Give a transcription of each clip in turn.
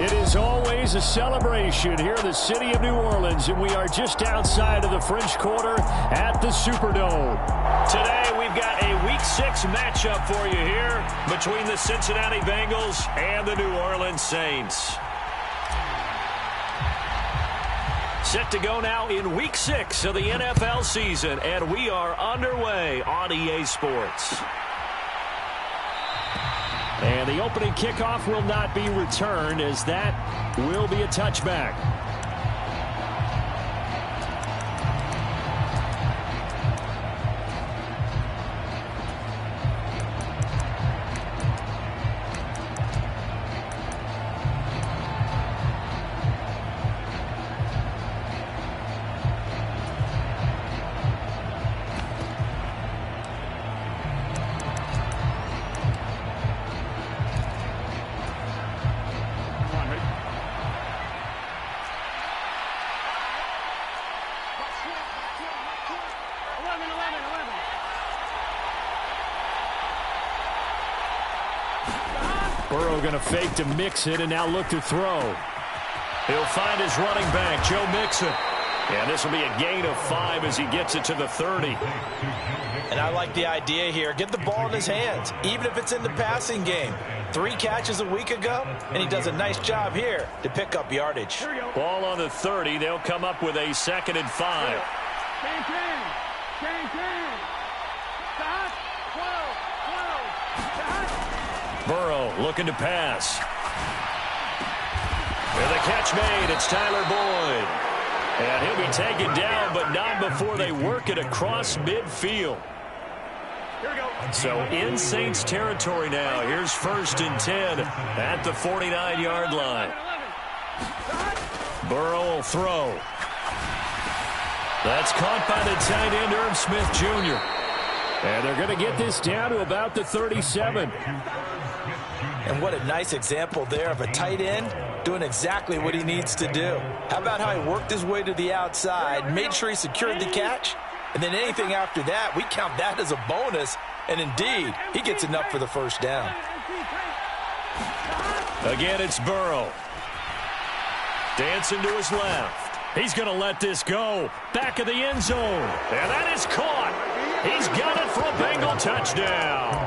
It is always a celebration here in the city of New Orleans, and we are just outside of the French Quarter at the Superdome. Today, we've got a Week 6 matchup for you here between the Cincinnati Bengals and the New Orleans Saints. Set to go now in Week 6 of the NFL season, and we are underway on EA Sports. And the opening kickoff will not be returned, as that will be a touchback. Burrow going to fake to Mixon and now look to throw. He'll find his running back, Joe Mixon. And this will be a gain of 5 as he gets it to the 30. And I like the idea here. Get the ball in his hands, even if it's in the passing game. 3 catches a week ago, and he does a nice job here to pick up yardage. Ball on the 30. They'll come up with a 2nd and 5. Burrow looking to pass. And the catch made. It's Tyler Boyd. And he'll be taken down, but not before they work it across midfield. So in Saints territory now. Here's 1st and 10 at the 49-yard line. Burrow will throw. That's caught by the tight end, Irv Smith Jr. And they're going to get this down to about the 37. And what a nice example there of a tight end doing exactly what he needs to do. How about how he worked his way to the outside, made sure he secured the catch, and then anything after that, we count that as a bonus. And indeed, he gets enough for the 1st down. Again, it's Burrow. Dancing to his left. He's going to let this go. Back of the end zone. And that is caught. He's got it for a Bengal touchdown.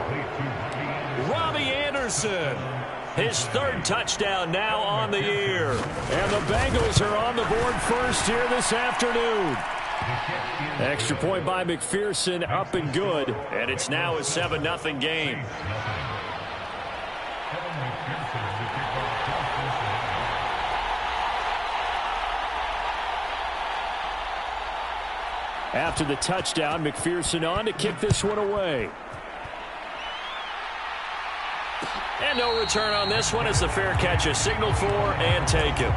His 3rd touchdown now on the year. And the Bengals are on the board first here this afternoon. Extra point by McPherson, up and good. And it's now a 7-0 game. After the touchdown, McPherson on to kick this one away. And no return on this one as the fair catch is signaled for and taken.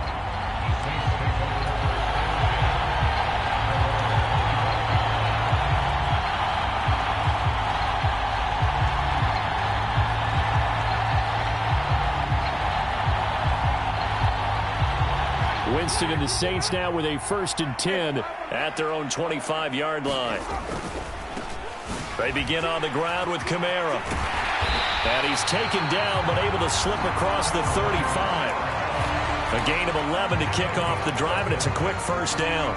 Winston and the Saints now with a 1st and 10 at their own 25-yard line. They begin on the ground with Kamara. And he's taken down, but able to slip across the 35. A gain of 11 to kick off the drive, and it's a quick 1st down.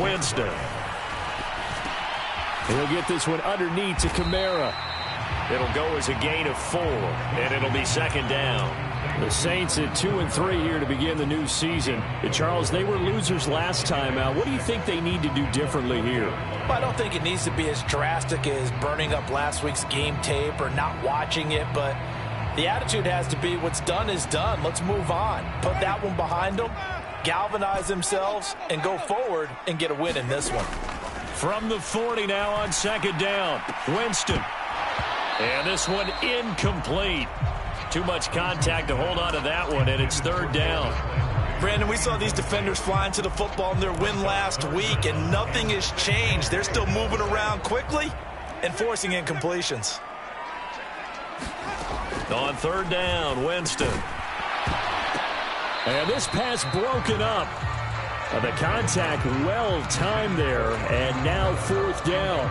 Winston. He'll get this one underneath to Kamara. It'll go as a gain of 4, and it'll be 2nd down. The Saints at 2-3 here to begin the new season. And Charles, they were losers last time out. What do you think they need to do differently here? Well, I don't think it needs to be as drastic as burning up last week's game tape or not watching it, but the attitude has to be what's done is done. Let's move on. Put that one behind them, galvanize themselves, and go forward and get a win in this one. From the 40 now on 2nd down, Winston. And this one incomplete. Too much contact to hold on to that one, and it's 3rd down. Brandon, we saw these defenders flying to the football in their win last week, and nothing has changed. They're still moving around quickly and forcing incompletions. On 3rd down, Winston. And this pass broken up. The contact well timed there, and now 4th down.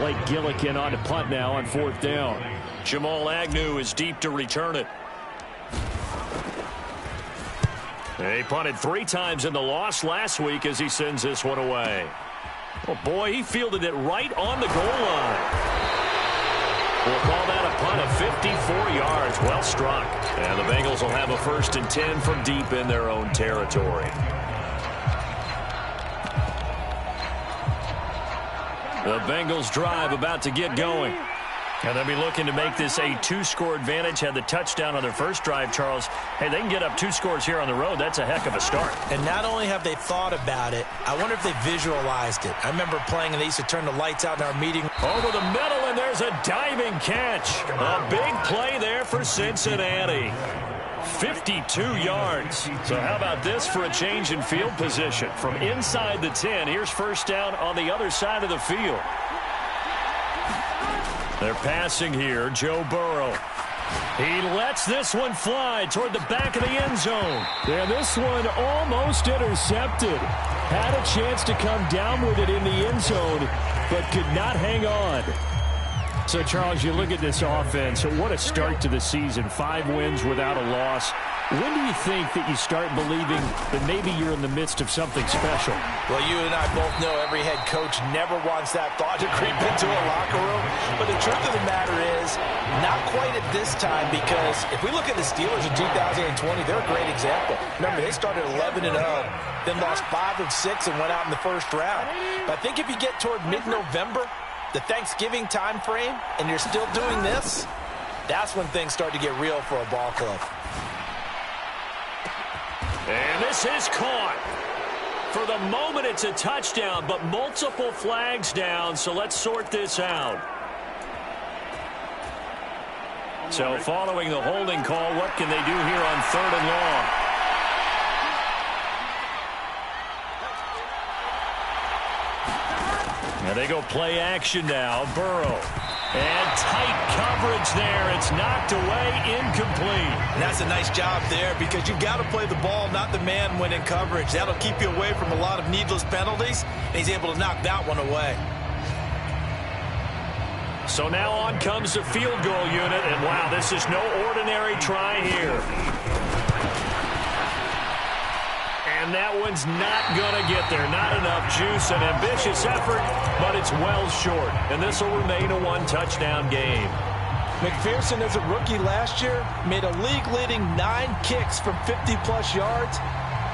Blake Gillikin on to punt now on 4th down. Jamal Agnew is deep to return it. He punted 3 times in the loss last week as he sends this one away. Oh, boy, he fielded it right on the goal line. We'll call that a punt of 54 yards. Well struck. And the Bengals will have a 1st and 10 from deep in their own territory. The Bengals drive about to get going. And they'll be looking to make this a 2-score advantage. Had the touchdown on their first drive, Charles. Hey, they can get up 2 scores here on the road. That's a heck of a start. And not only have they thought about it, I wonder if they visualized it. I remember playing and they used to turn the lights out in our meeting. Over the middle, and there's a diving catch. A big play there for Cincinnati. 52 yards. So how about this for a change in field position? From inside the 10, here's 1st down on the other side of the field. They're passing here, Joe Burrow. He lets this one fly toward the back of the end zone. And this one almost intercepted. Had a chance to come down with it in the end zone, but could not hang on. So, Charles, you look at this offense, what a start to the season. 5 wins without a loss. When do you think that you start believing that maybe you're in the midst of something special? Well, you and I both know every head coach never wants that thought to creep into a locker room. But the truth of the matter is, not quite at this time, because if we look at the Steelers in 2020, they're a great example. Remember, they started 11-0, then lost 5 of 6 and went out in the 1st round. But I think if you get toward mid-November, the Thanksgiving time frame, and you're still doing this, that's when things start to get real for a ball club. And this is caught. For the moment, it's a touchdown, but multiple flags down, so let's sort this out. So following the holding call, what can they do here on 3rd and long? And they go play action now. Burrow. And tight coverage there. It's knocked away, incomplete. And that's a nice job there because you've got to play the ball, not the man when in coverage. That'll keep you away from a lot of needless penalties, and he's able to knock that one away. So now on comes the field goal unit, and wow, this is no ordinary try here. And that one's not going to get there. Not enough juice. An ambitious effort, but it's well short. And this will remain a 1-touchdown game. McPherson, as a rookie last year, made a league-leading 9 kicks from 50-plus yards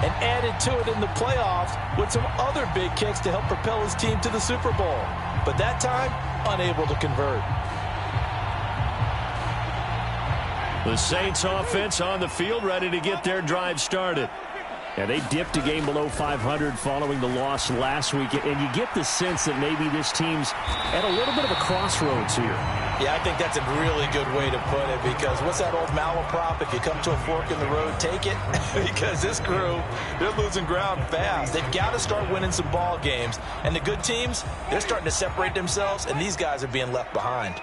and added to it in the playoffs with some other big kicks to help propel his team to the Super Bowl. But that time, unable to convert. The Saints offense on the field, ready to get their drive started. Yeah, they dipped a game below 500 following the loss last week, and you get the sense that maybe this team's at a little bit of a crossroads here. Yeah, I think that's a really good way to put it, because what's that old malaprop? If you come to a fork in the road, take it. Because this crew, they're losing ground fast. They've got to start winning some ball games. And the good teams, they're starting to separate themselves, and these guys are being left behind.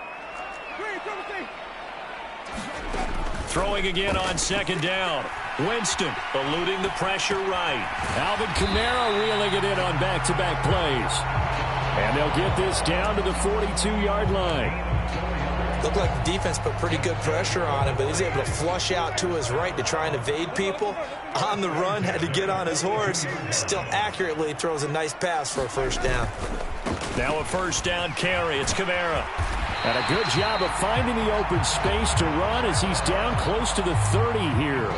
Throwing again on 2nd down. Winston eluding the pressure right. Alvin Kamara reeling it in on back-to-back plays. And they'll get this down to the 42-yard line. Looked like the defense put pretty good pressure on him, but he's able to flush out to his right to try and evade people. On the run, had to get on his horse. Still accurately throws a nice pass for a 1st down. Now a 1st down carry. It's Kamara. And a good job of finding the open space to run as he's down close to the 30 here.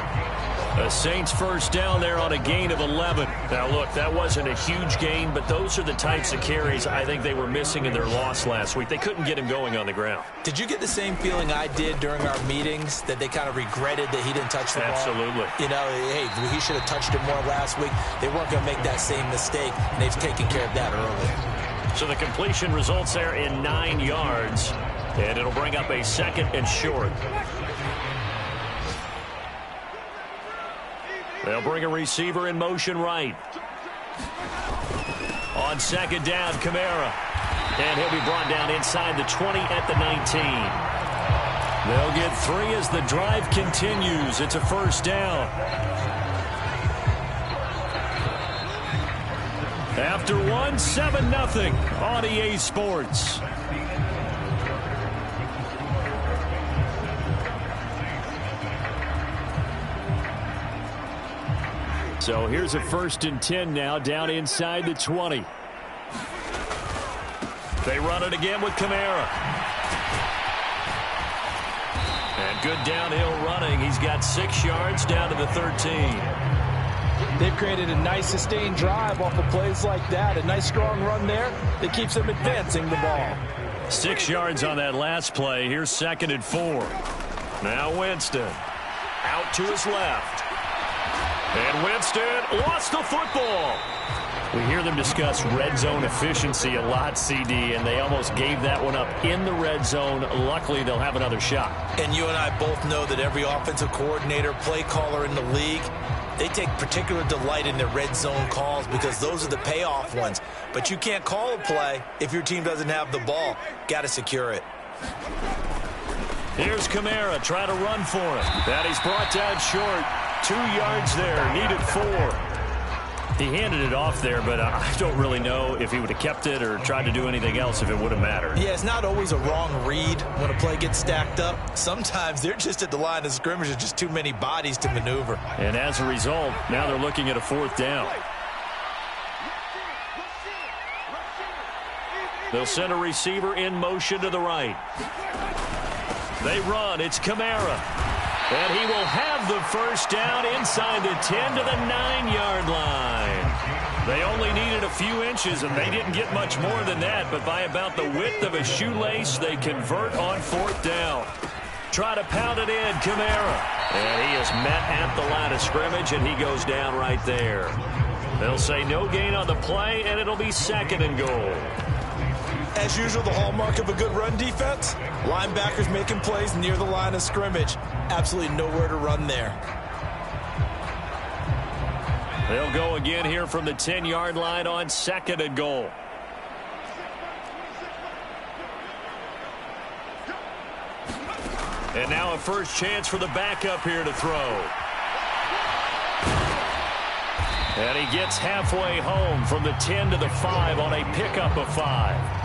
The Saints 1st down there on a gain of 11. Now, look, that wasn't a huge gain, but those are the types of carries I think they were missing in their loss last week. They couldn't get him going on the ground. Did you get the same feeling I did during our meetings, that they kind of regretted that he didn't touch the ball? Absolutely. You know, hey, he should have touched it more last week. They weren't going to make that same mistake, and they've taken care of that early. So the completion results there in 9 yards, and it'll bring up a 2nd and short. They'll bring a receiver in motion right. On 2nd down, Kamara. And he'll be brought down inside the 20 at the 19. They'll get 3 as the drive continues. It's a 1st down. After 1, 7-0 on EA Sports. So here's a 1st and 10 now down inside the 20. They run it again with Kamara. And good downhill running. He's got 6 yards down to the 13. They've created a nice sustained drive off of plays like that. A nice strong run there that keeps them advancing the ball. 6 yards on that last play. Here's 2nd and 4. Now Winston out to his left. And Winston lost the football. We hear them discuss red zone efficiency a lot, CD, and they almost gave that one up in the red zone. Luckily, they'll have another shot. And you and I both know that every offensive coordinator, play caller in the league, they take particular delight in their red zone calls because those are the payoff ones. But you can't call a play if your team doesn't have the ball. Got to secure it. Here's Kamara trying to run for it. That he's brought down short. 2 yards there. Needed 4. He handed it off there, but I don't really know if he would have kept it or tried to do anything else if it would have mattered. Yeah, it's not always a wrong read when a play gets stacked up. Sometimes they're just at the line of scrimmage. There's just too many bodies to maneuver. And as a result, now they're looking at a 4th down. They'll send a receiver in motion to the right. They run. It's Kamara. And he will have the 1st down inside the 10 to the 9-yard line. They only needed a few inches, and they didn't get much more than that. But by about the width of a shoelace, they convert on 4th down. Try to pound it in, Kamara. And he is met at the line of scrimmage, and he goes down right there. They'll say no gain on the play, and it'll be 2nd and goal. As usual, the hallmark of a good run defense, linebackers making plays near the line of scrimmage. Absolutely nowhere to run there. They'll go again here from the 10-yard line on 2nd and goal. And now a first chance for the backup here to throw. And he gets halfway home from the 10 to the 5 on a pickup of 5.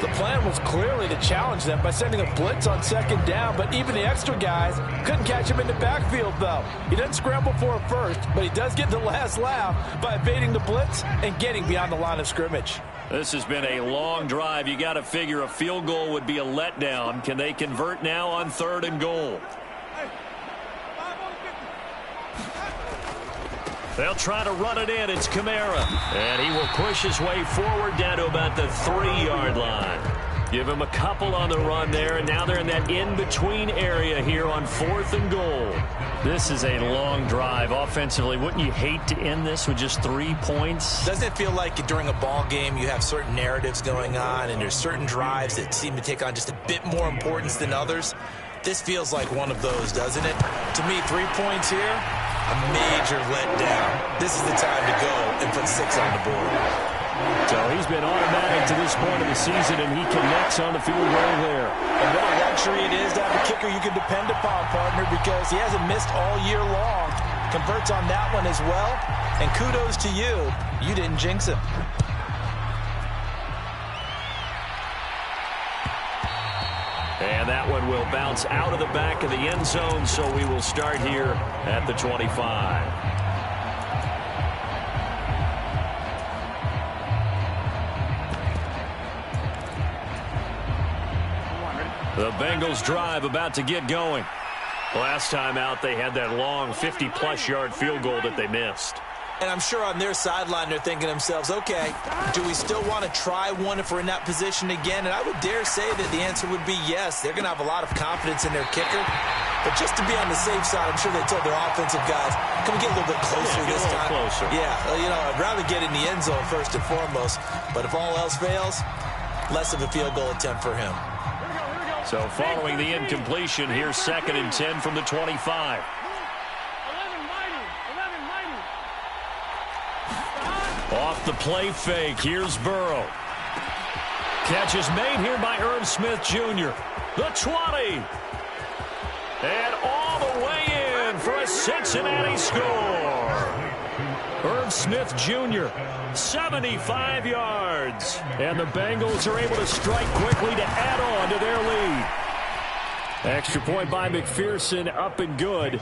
The plan was clearly to challenge them by sending a blitz on 2nd down, but even the extra guys couldn't catch him in the backfield, though. He doesn't scramble for it first, but he does get the last laugh by evading the blitz and getting beyond the line of scrimmage. This has been a long drive. You got to figure a field goal would be a letdown. Can they convert now on 3rd and goal? They'll try to run it in. It's Kamara. And he will push his way forward down to about the 3-yard line. Give him a couple on the run there, and now they're in that in-between area here on 4th and goal. This is a long drive offensively. Wouldn't you hate to end this with just 3 points? Doesn't it feel like during a ball game you have certain narratives going on, and there's certain drives that seem to take on just a bit more importance than others? This feels like one of those, doesn't it? To me, 3 points here, a major letdown. This is the time to go and put 6 on the board. So he's been automatic to this point of the season, and he connects on the field goal there. And what a luxury it is to have a kicker you can depend upon, partner, because he hasn't missed all year long. Converts on that one as well. And kudos to you. You didn't jinx him. And that one will bounce out of the back of the end zone, so we will start here at the 25. The Bengals drive about to get going. Last time out, they had that long 50-plus yard field goal that they missed. And I'm sure on their sideline they're thinking to themselves, okay, do we still want to try one if we're in that position again? And I would dare say that the answer would be yes. They're going to have a lot of confidence in their kicker. But just to be on the safe side, I'm sure they told their offensive guys, can we get a little bit closer this time? Closer. Yeah, you know, I'd rather get in the end zone first and foremost. But if all else fails, less of a field goal attempt for him. So following the incompletion, here's 2nd and 10 from the 25. Off the play fake, here's Burrow. Catch is made here by Irv Smith Jr. The 20. And all the way in for a Cincinnati score. Irv Smith Jr., 75 yards. And the Bengals are able to strike quickly to add on to their lead. Extra point by McPherson, up and good.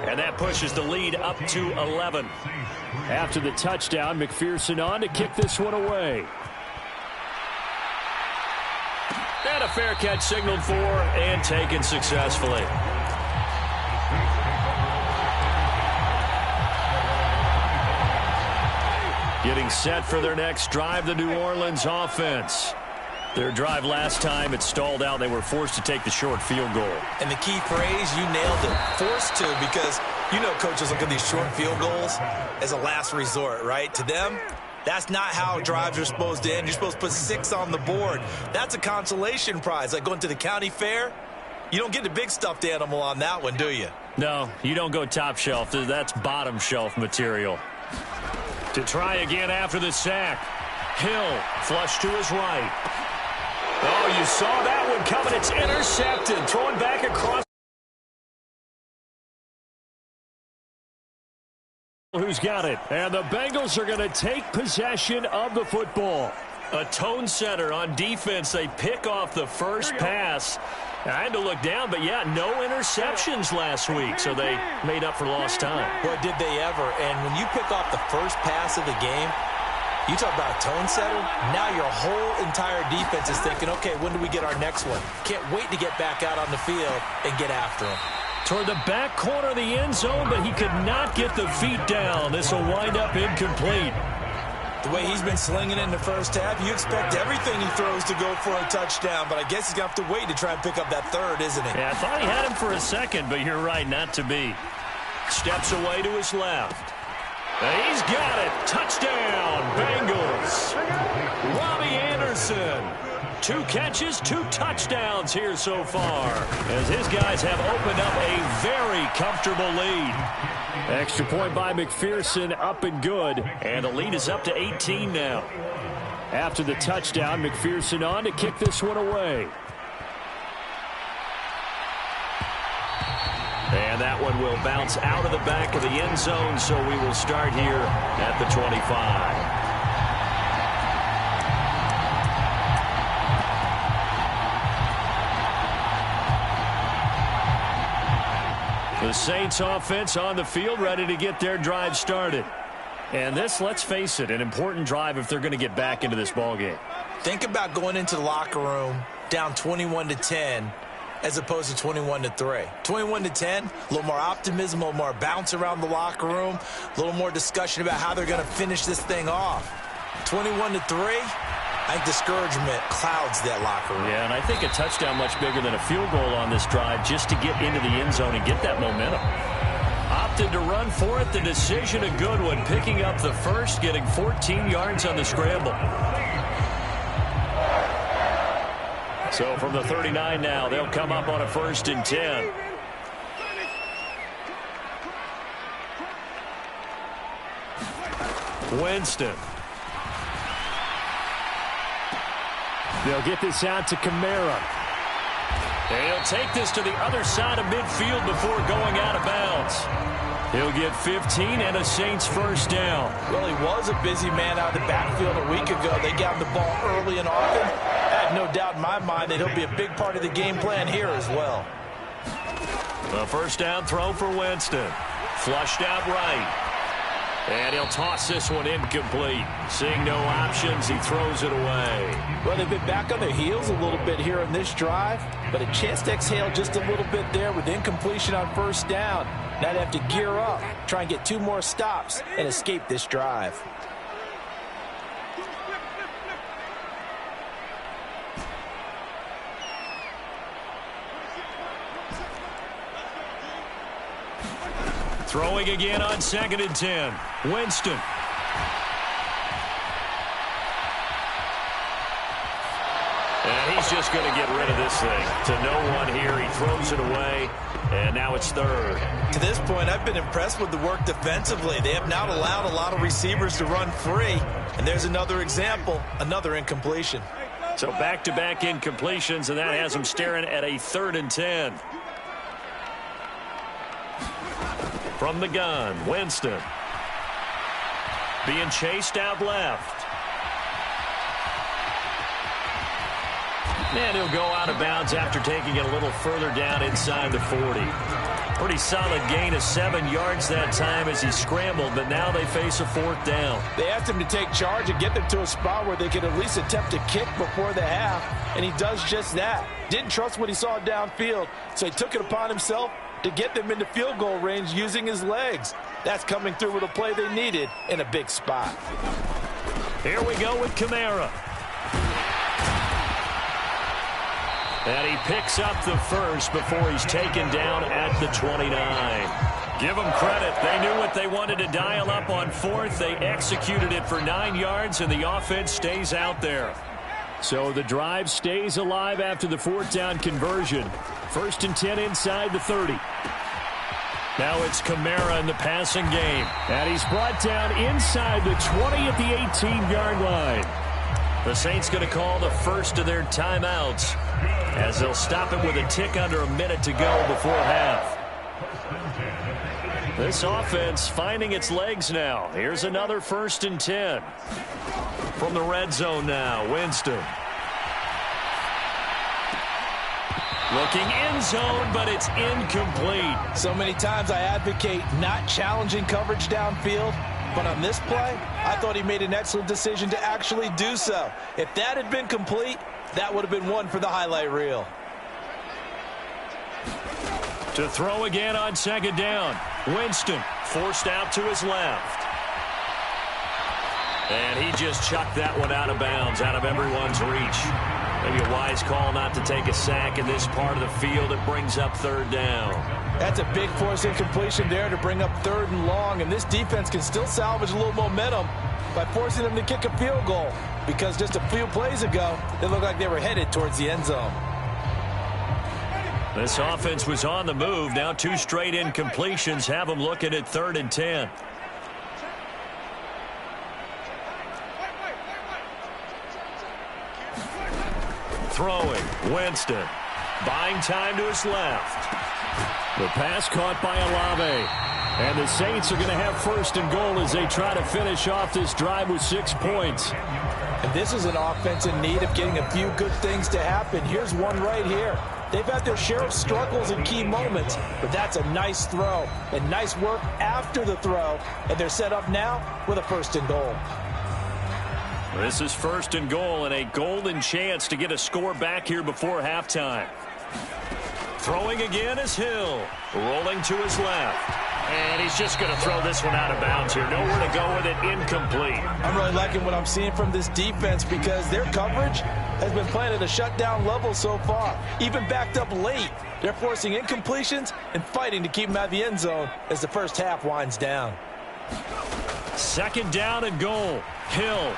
And that pushes the lead up to 11. After the touchdown, McPherson on to kick this one away. And a fair catch signaled for and taken successfully. Getting set for their next drive, the New Orleans offense. Their drive last time, it stalled out. They were forced to take the short field goal. And the key phrase, you nailed it, forced to, because you know coaches look at these short field goals as a last resort, right? To them, that's not how drives are supposed to end. You're supposed to put 6 on the board. That's a consolation prize. Like going to the county fair, you don't get the big stuffed animal on that one, do you? No, you don't go top shelf. That's bottom shelf material. To try again after the sack. Hill, flush to his right. Oh, you saw that one coming. It's intercepted. Throwing back across. Who's got it? And the Bengals are going to take possession of the football. A tone setter on defense. They pick off the first pass. I had to look down, but yeah, no interceptions last week, so they made up for lost time. Boy, did they ever. And when you pick off the first pass of the game, you talk about a tone setter. Now your whole entire defense is thinking, okay, when do we get our next one? Can't wait to get back out on the field and get after him. Toward the back corner of the end zone, but he could not get the feet down. This will wind up incomplete. The way he's been slinging in the first half, you expect everything he throws to go for a touchdown, but I guess he's going to have to wait to try and pick up that third, isn't he? Yeah, I thought he had him for a second, but you're right, not to be. Steps away to his left. He's got it. Touchdown, Bengals. Robbie Anderson. 2 catches, 2 touchdowns here so far, as his guys have opened up a very comfortable lead. Extra point by McPherson, up and good, and the lead is up to 18 now. After the touchdown, McPherson on to kick this one away. And that one will bounce out of the back of the end zone, so we will start here at the 25. The Saints offense on the field, ready to get their drive started. And this, let's face it, an important drive if they're going to get back into this ballgame. Think about going into the locker room down 21-10 as opposed to 21-3. 21-10, a little more optimism, a little more bounce around the locker room, a little more discussion about how they're going to finish this thing off. 21-3. I think discouragement clouds that locker room. Yeah, and I think a touchdown much bigger than a field goal on this drive just to get into the end zone and get that momentum. Opted to run for it. The decision a good one. Picking up the first, getting 14 yards on the scramble. So from the 39 now, they'll come up on a 1st and 10. Winston. They'll get this out to Kamara. And he'll take this to the other side of midfield before going out of bounds. He'll get 15 and a Saints first down. Well, he was a busy man out of the backfield a week ago. They got him the ball early and often. I have no doubt in my mind that he'll be a big part of the game plan here as well. A first down throw for Winston. Flushed out right. And he'll toss this one incomplete. Seeing no options, he throws it away. Well, they've been back on their heels a little bit here in this drive, but a chance to exhale just a little bit there with incompletion on first down. Now they have to gear up, try and get 2 more stops, and escape this drive. Throwing again on 2nd and 10. Winston. And he's just going to get rid of this thing. To no one here. He throws it away. And now it's 3rd. To this point, I've been impressed with the work defensively. They have not allowed a lot of receivers to run free. And there's another example, another incompletion. So back-to-back incompletions, and that has them staring at a 3rd and 10. From the gun, Winston. Being chased out left. And he'll go out of bounds after taking it a little further down inside the 40. Pretty solid gain of 7 yards that time as he scrambled, but now they face a 4th down. They asked him to take charge and get them to a spot where they could at least attempt to kick before the half, and he does just that. Didn't trust what he saw downfield, so he took it upon himself to get them into field goal range using his legs. That's coming through with a play they needed in a big spot. Here we go with Kamara. And he picks up the first before he's taken down at the 29. Give them credit. They knew what they wanted to dial up on 4th. They executed it for 9 yards, and the offense stays out there. So the drive stays alive after the 4th down conversion. 1st and 10 inside the 30. Now it's Kamara in the passing game. And he's brought down inside the 20 at the 18-yard line. The Saints going to call the first of their timeouts as they'll stop it with a tick under a minute to go before half. This offense finding its legs now. Here's another 1st and 10. From the red zone now, Winston. Looking end zone, but it's incomplete. So many times I advocate not challenging coverage downfield, but on this play, I thought he made an excellent decision to actually do so. If that had been complete, that would have been one for the highlight reel. To throw again on 2nd down. Winston forced out to his left. And he just chucked that one out of bounds, out of everyone's reach. Maybe a wise call not to take a sack in this part of the field. It brings up 3rd down. That's a big force incompletion there to bring up 3rd and long, and this defense can still salvage a little momentum by forcing them to kick a field goal, because just a few plays ago, they looked like they were headed towards the end zone. This offense was on the move. Now 2 straight incompletions have them looking at 3rd and 10. Throwing, Winston. Buying time to his left. The pass caught by Olave. And the Saints are going to have 1st and goal as they try to finish off this drive with 6 points. And this is an offense in need of getting a few good things to happen. Here's one right here. They've had their share of struggles in key moments, but that's a nice throw and nice work after the throw. And they're set up now with a 1st and goal. This is 1st and goal and a golden chance to get a score back here before halftime. Throwing again is Hill. Rolling to his left. And he's just going to throw this one out of bounds here. Nowhere to go with it. Incomplete. I'm really liking what I'm seeing from this defense because their coverage has been playing at a shutdown level so far. Even backed up late, they're forcing incompletions and fighting to keep them out of the end zone as the first half winds down. 2nd down and goal. Hill.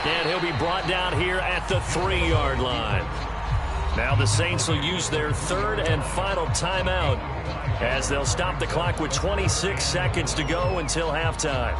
And he'll be brought down here at the 3-yard line. Now the Saints will use their 3rd and final timeout as they'll stop the clock with 26 seconds to go until halftime.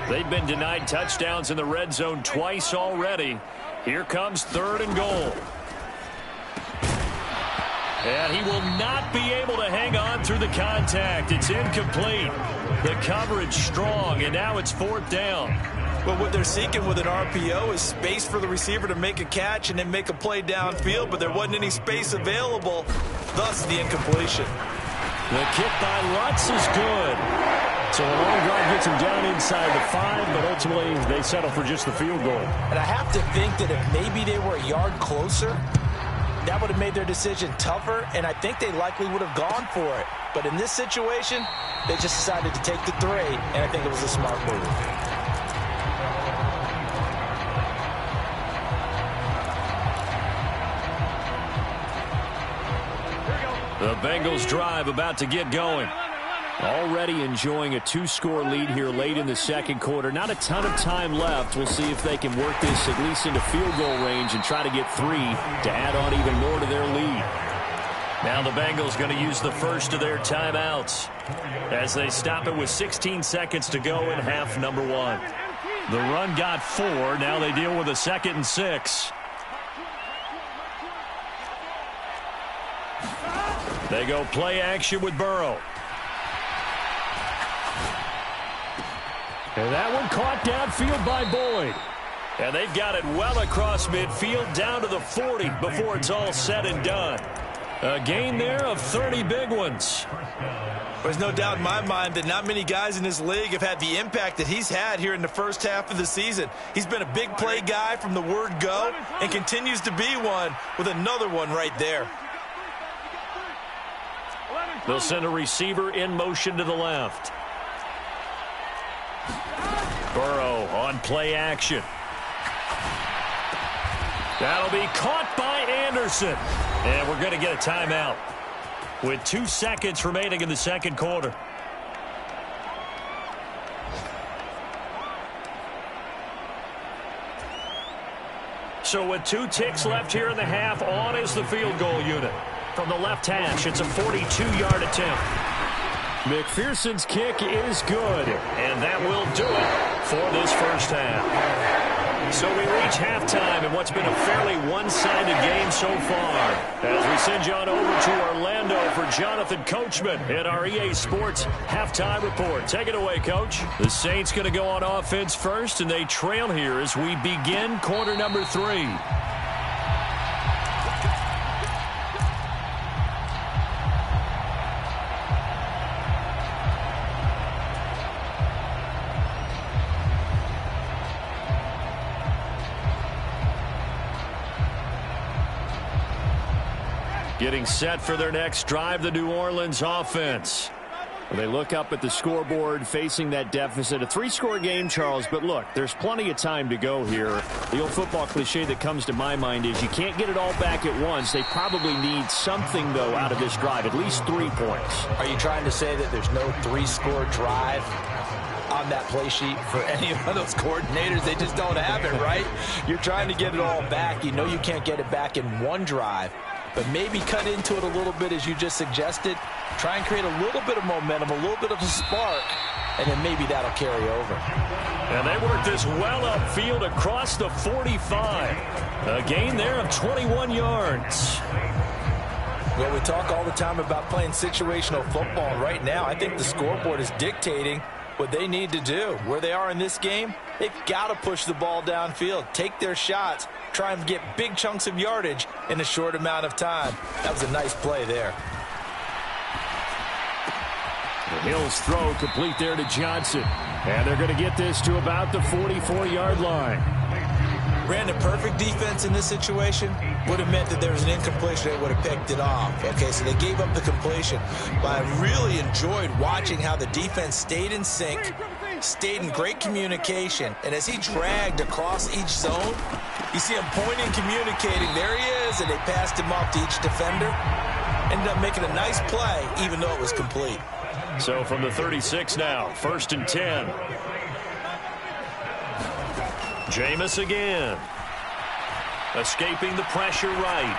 They've been denied touchdowns in the red zone twice already. Here comes 3rd and goal. And he will not be able to hang on through the contact. It's incomplete. The coverage strong, and now it's 4th down. Well, what they're seeking with an RPO is space for the receiver to make a catch and then make a play downfield, but there wasn't any space available, thus the incompletion. The kick by Lutz is good. So a long drive gets him down inside the 5, but ultimately they settle for just the field goal. And I have to think that if maybe they were a yard closer, that would have made their decision tougher, and I think they likely would have gone for it. But in this situation, they just decided to take the 3, and I think it was a smart move. The Bengals drive about to get going. Already enjoying a 2-score lead here late in the second quarter. Not a ton of time left. We'll see if they can work this at least into field goal range and try to get 3 to add on even more to their lead. Now the Bengals going to use the first of their timeouts as they stop it with 16 seconds to go in half number 1. The run got 4. Now they deal with a 2nd and 6. They go play action with Burrow. And that one caught downfield by Boyd. And they've got it well across midfield down to the 40 before it's all said and done. A gain there of 30 big ones. There's no doubt in my mind that not many guys in this league have had the impact that he's had here in the first half of the season. He's been a big play guy from the word go and continues to be one with another one right there. They'll send a receiver in motion to the left. Burrow on play action. That'll be caught by Anderson. And we're going to get a timeout with 2 seconds remaining in the second quarter. So with 2 ticks left here in the half, on is the field goal unit. From the left hash, it's a 42-yard attempt. McPherson's kick is good, and that will do it for this first half. So we reach halftime in what's been a fairly one-sided game so far. As we send you on over to Orlando for Jonathan Coachman in our EA Sports halftime report. Take it away, Coach. The Saints going to go on offense first, and they trail here as we begin quarter number 3. Getting set for their next drive, the New Orleans offense. Well, they look up at the scoreboard facing that deficit. A 3-score game, Charles, but look, there's plenty of time to go here. The old football cliche that comes to my mind is you can't get it all back at once. They probably need something, though, out of this drive, at least 3 points. Are you trying to say that there's no 3-score drive on that play sheet for any of those coordinators? They just don't have it, right? You're trying to get it all back. You know you can't get it back in one drive. But maybe cut into it a little bit, as you just suggested. Try and create a little bit of momentum, a little bit of a spark, and then maybe that'll carry over. And they work this well upfield across the 45. A gain there of 21 yards. Well, we talk all the time about playing situational football. Right now, I think the scoreboard is dictating what they need to do. Where they are in this game, they've got to push the ball downfield, take their shots, try and get big chunks of yardage in a short amount of time. That was a nice play there. Hill's throw complete there to Johnson. And they're going to get this to about the 44-yard line. Brandon, perfect defense in this situation would have meant that there was an incompletion. They would have picked it off. Okay, so they gave up the completion. But I really enjoyed watching how the defense stayed in sync, stayed in great communication. And as he dragged across each zone, you see him pointing, communicating. There he is, and they passed him off to each defender. Ended up making a nice play, even though it was complete. So from the 36 now, 1st and 10. Jameis again. Escaping the pressure right.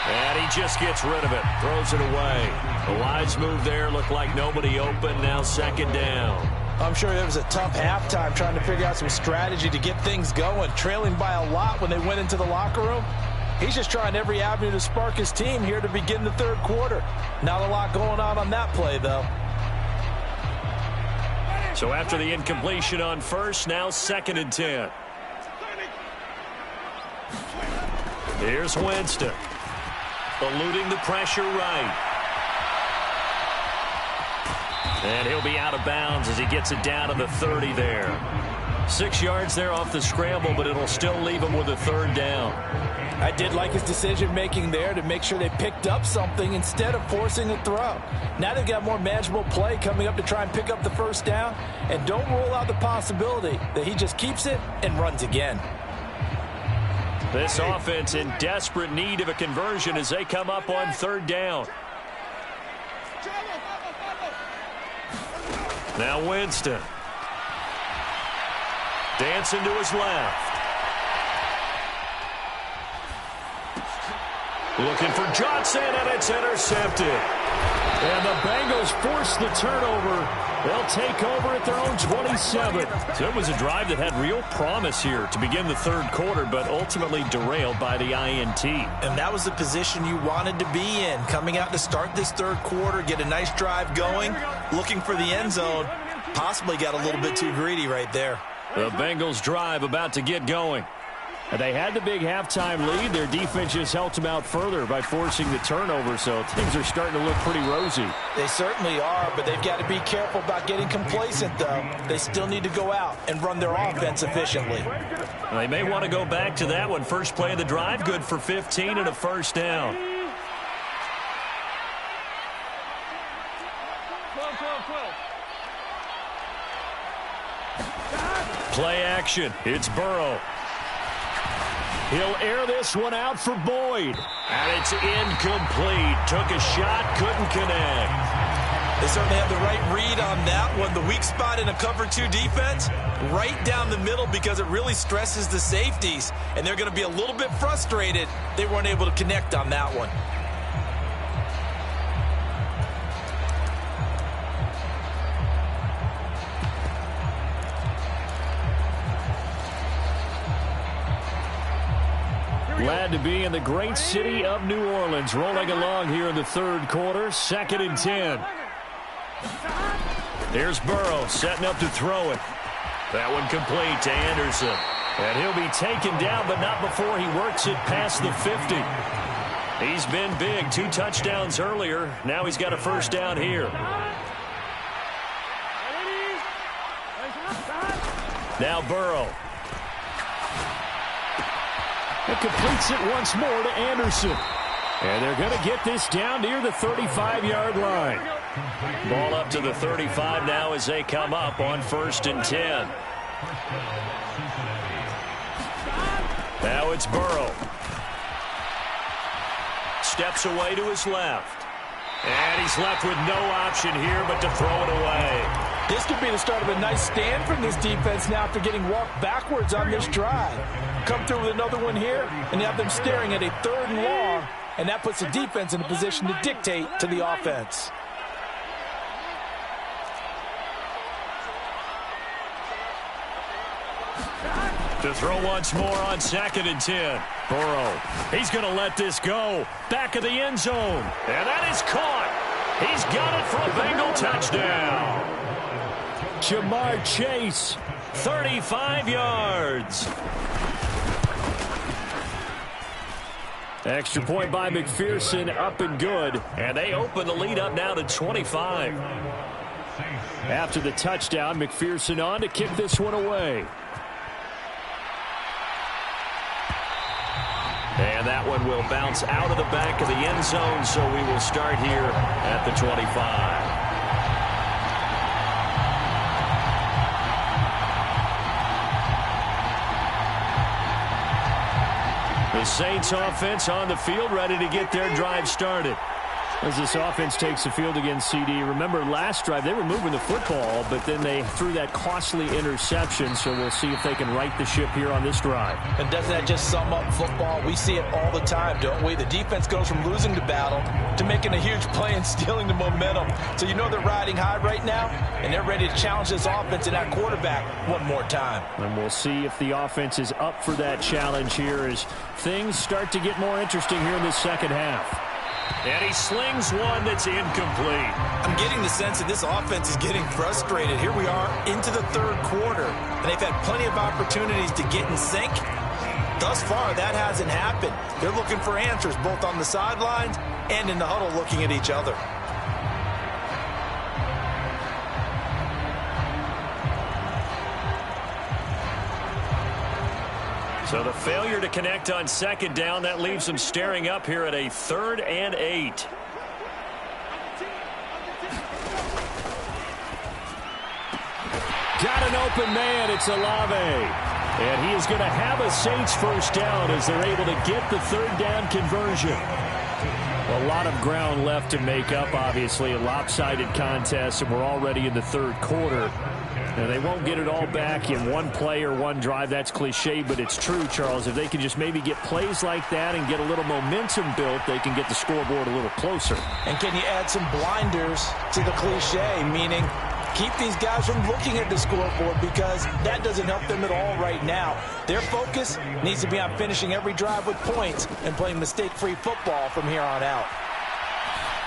And he just gets rid of it. Throws it away. The lines move there. Look like nobody open. Now 2nd down. I'm sure there was a tough halftime trying to figure out some strategy to get things going. Trailing by a lot when they went into the locker room. He's just trying every avenue to spark his team here to begin the 3rd quarter. Not a lot going on that play, though. So after the incompletion on 1st, now 2nd and 10. Here's Winston. Eluding the pressure right. And he'll be out of bounds as he gets it down to the 30 there. 6 yards there off the scramble, but it'll still leave him with a 3rd down. I did like his decision-making there to make sure they picked up something instead of forcing a throw. Now they've got more manageable play coming up to try and pick up the 1st down. And don't rule out the possibility that he just keeps it and runs again. This offense in desperate need of a conversion as they come up on 3rd down. Now Winston. Dancing to his left. Looking for Johnson, and it's intercepted. And the Bengals force the turnover. They'll take over at their own 27. So it was a drive that had real promise here to begin the third quarter, but ultimately derailed by the INT. And that was the position you wanted to be in. Coming out to start this third quarter, get a nice drive going, looking for the end zone. Possibly got a little bit too greedy right there. The Bengals drive about to get going. And they had the big halftime lead. Their defense just helped them out further by forcing the turnover, so things are starting to look pretty rosy. They certainly are, but they've got to be careful about getting complacent, though. They still need to go out and run their offense efficiently. They may want to go back to that one. First play of the drive, good for 15 and a first down. Play action. It's Burrow. He'll air this one out for Boyd. And it's incomplete. Took a shot, couldn't connect. They certainly have the right read on that one. The weak spot in a cover 2 defense, right down the middle because it really stresses the safeties. And they're going to be a little bit frustrated they weren't able to connect on that one. Glad to be in the great city of New Orleans, rolling along here in the third quarter, 2nd and 10. Here's Burrow setting up to throw it. That one complete to Anderson. And he'll be taken down, but not before he works it past the 50. He's been big, 2 touchdowns earlier. Now he's got a first down here. Now Burrow. It completes it once more to Anderson. And they're going to get this down near the 35-yard line. Ball up to the 35 now as they come up on 1st and 10. Now it's Burrow. Steps away to his left. And he's left with no option here but to throw it away. This could be the start of a nice stand from this defense now after getting walked backwards on this drive. Come through with another one here, and you have them staring at a 3rd and long, and that puts the defense in a position to dictate to the offense. To throw once more on 2nd and 10. Burrow, he's going to let this go. Back of the end zone, and that is caught. He's got it for a Bengal touchdown. Jamar Chase, 35 yards. Extra point by McPherson, up and good. And they open the lead up now to 25. After the touchdown, McPherson on to kick this one away. And that one will bounce out of the back of the end zone, so we will start here at the 25. The Saints offense on the field, ready to get their drive started. As this offense takes the field against CD. Remember last drive, they were moving the football, but then they threw that costly interception, so we'll see if they can right the ship here on this drive. And doesn't that just sum up football? We see it all the time, don't we? The defense goes from losing the battle to making a huge play and stealing the momentum. So you know they're riding high right now, and they're ready to challenge this offense and that quarterback one more time. And we'll see if the offense is up for that challenge here as things start to get more interesting here in the second half. And he slings one that's incomplete. I'm getting the sense that this offense is getting frustrated. Here we are into the third quarter, and they've had plenty of opportunities to get in sync. Thus far, that hasn't happened. They're looking for answers both on the sidelines and in the huddle looking at each other. So the failure to connect on 2nd down, that leaves them staring up here at a 3rd and 8. Got an open man. It's Olave. And he is going to have a Saints first down as they're able to get the 3rd down conversion. A lot of ground left to make up, obviously. A lopsided contest, and we're already in the third quarter. Now, they won't get it all back in one play or one drive. That's cliche, but it's true, Charles. If they can just maybe get plays like that and get a little momentum built, they can get the scoreboard a little closer. And can you add some blinders to the cliche, meaning keep these guys from looking at the scoreboard, because that doesn't help them at all right now. Their focus needs to be on finishing every drive with points and playing mistake-free football from here on out.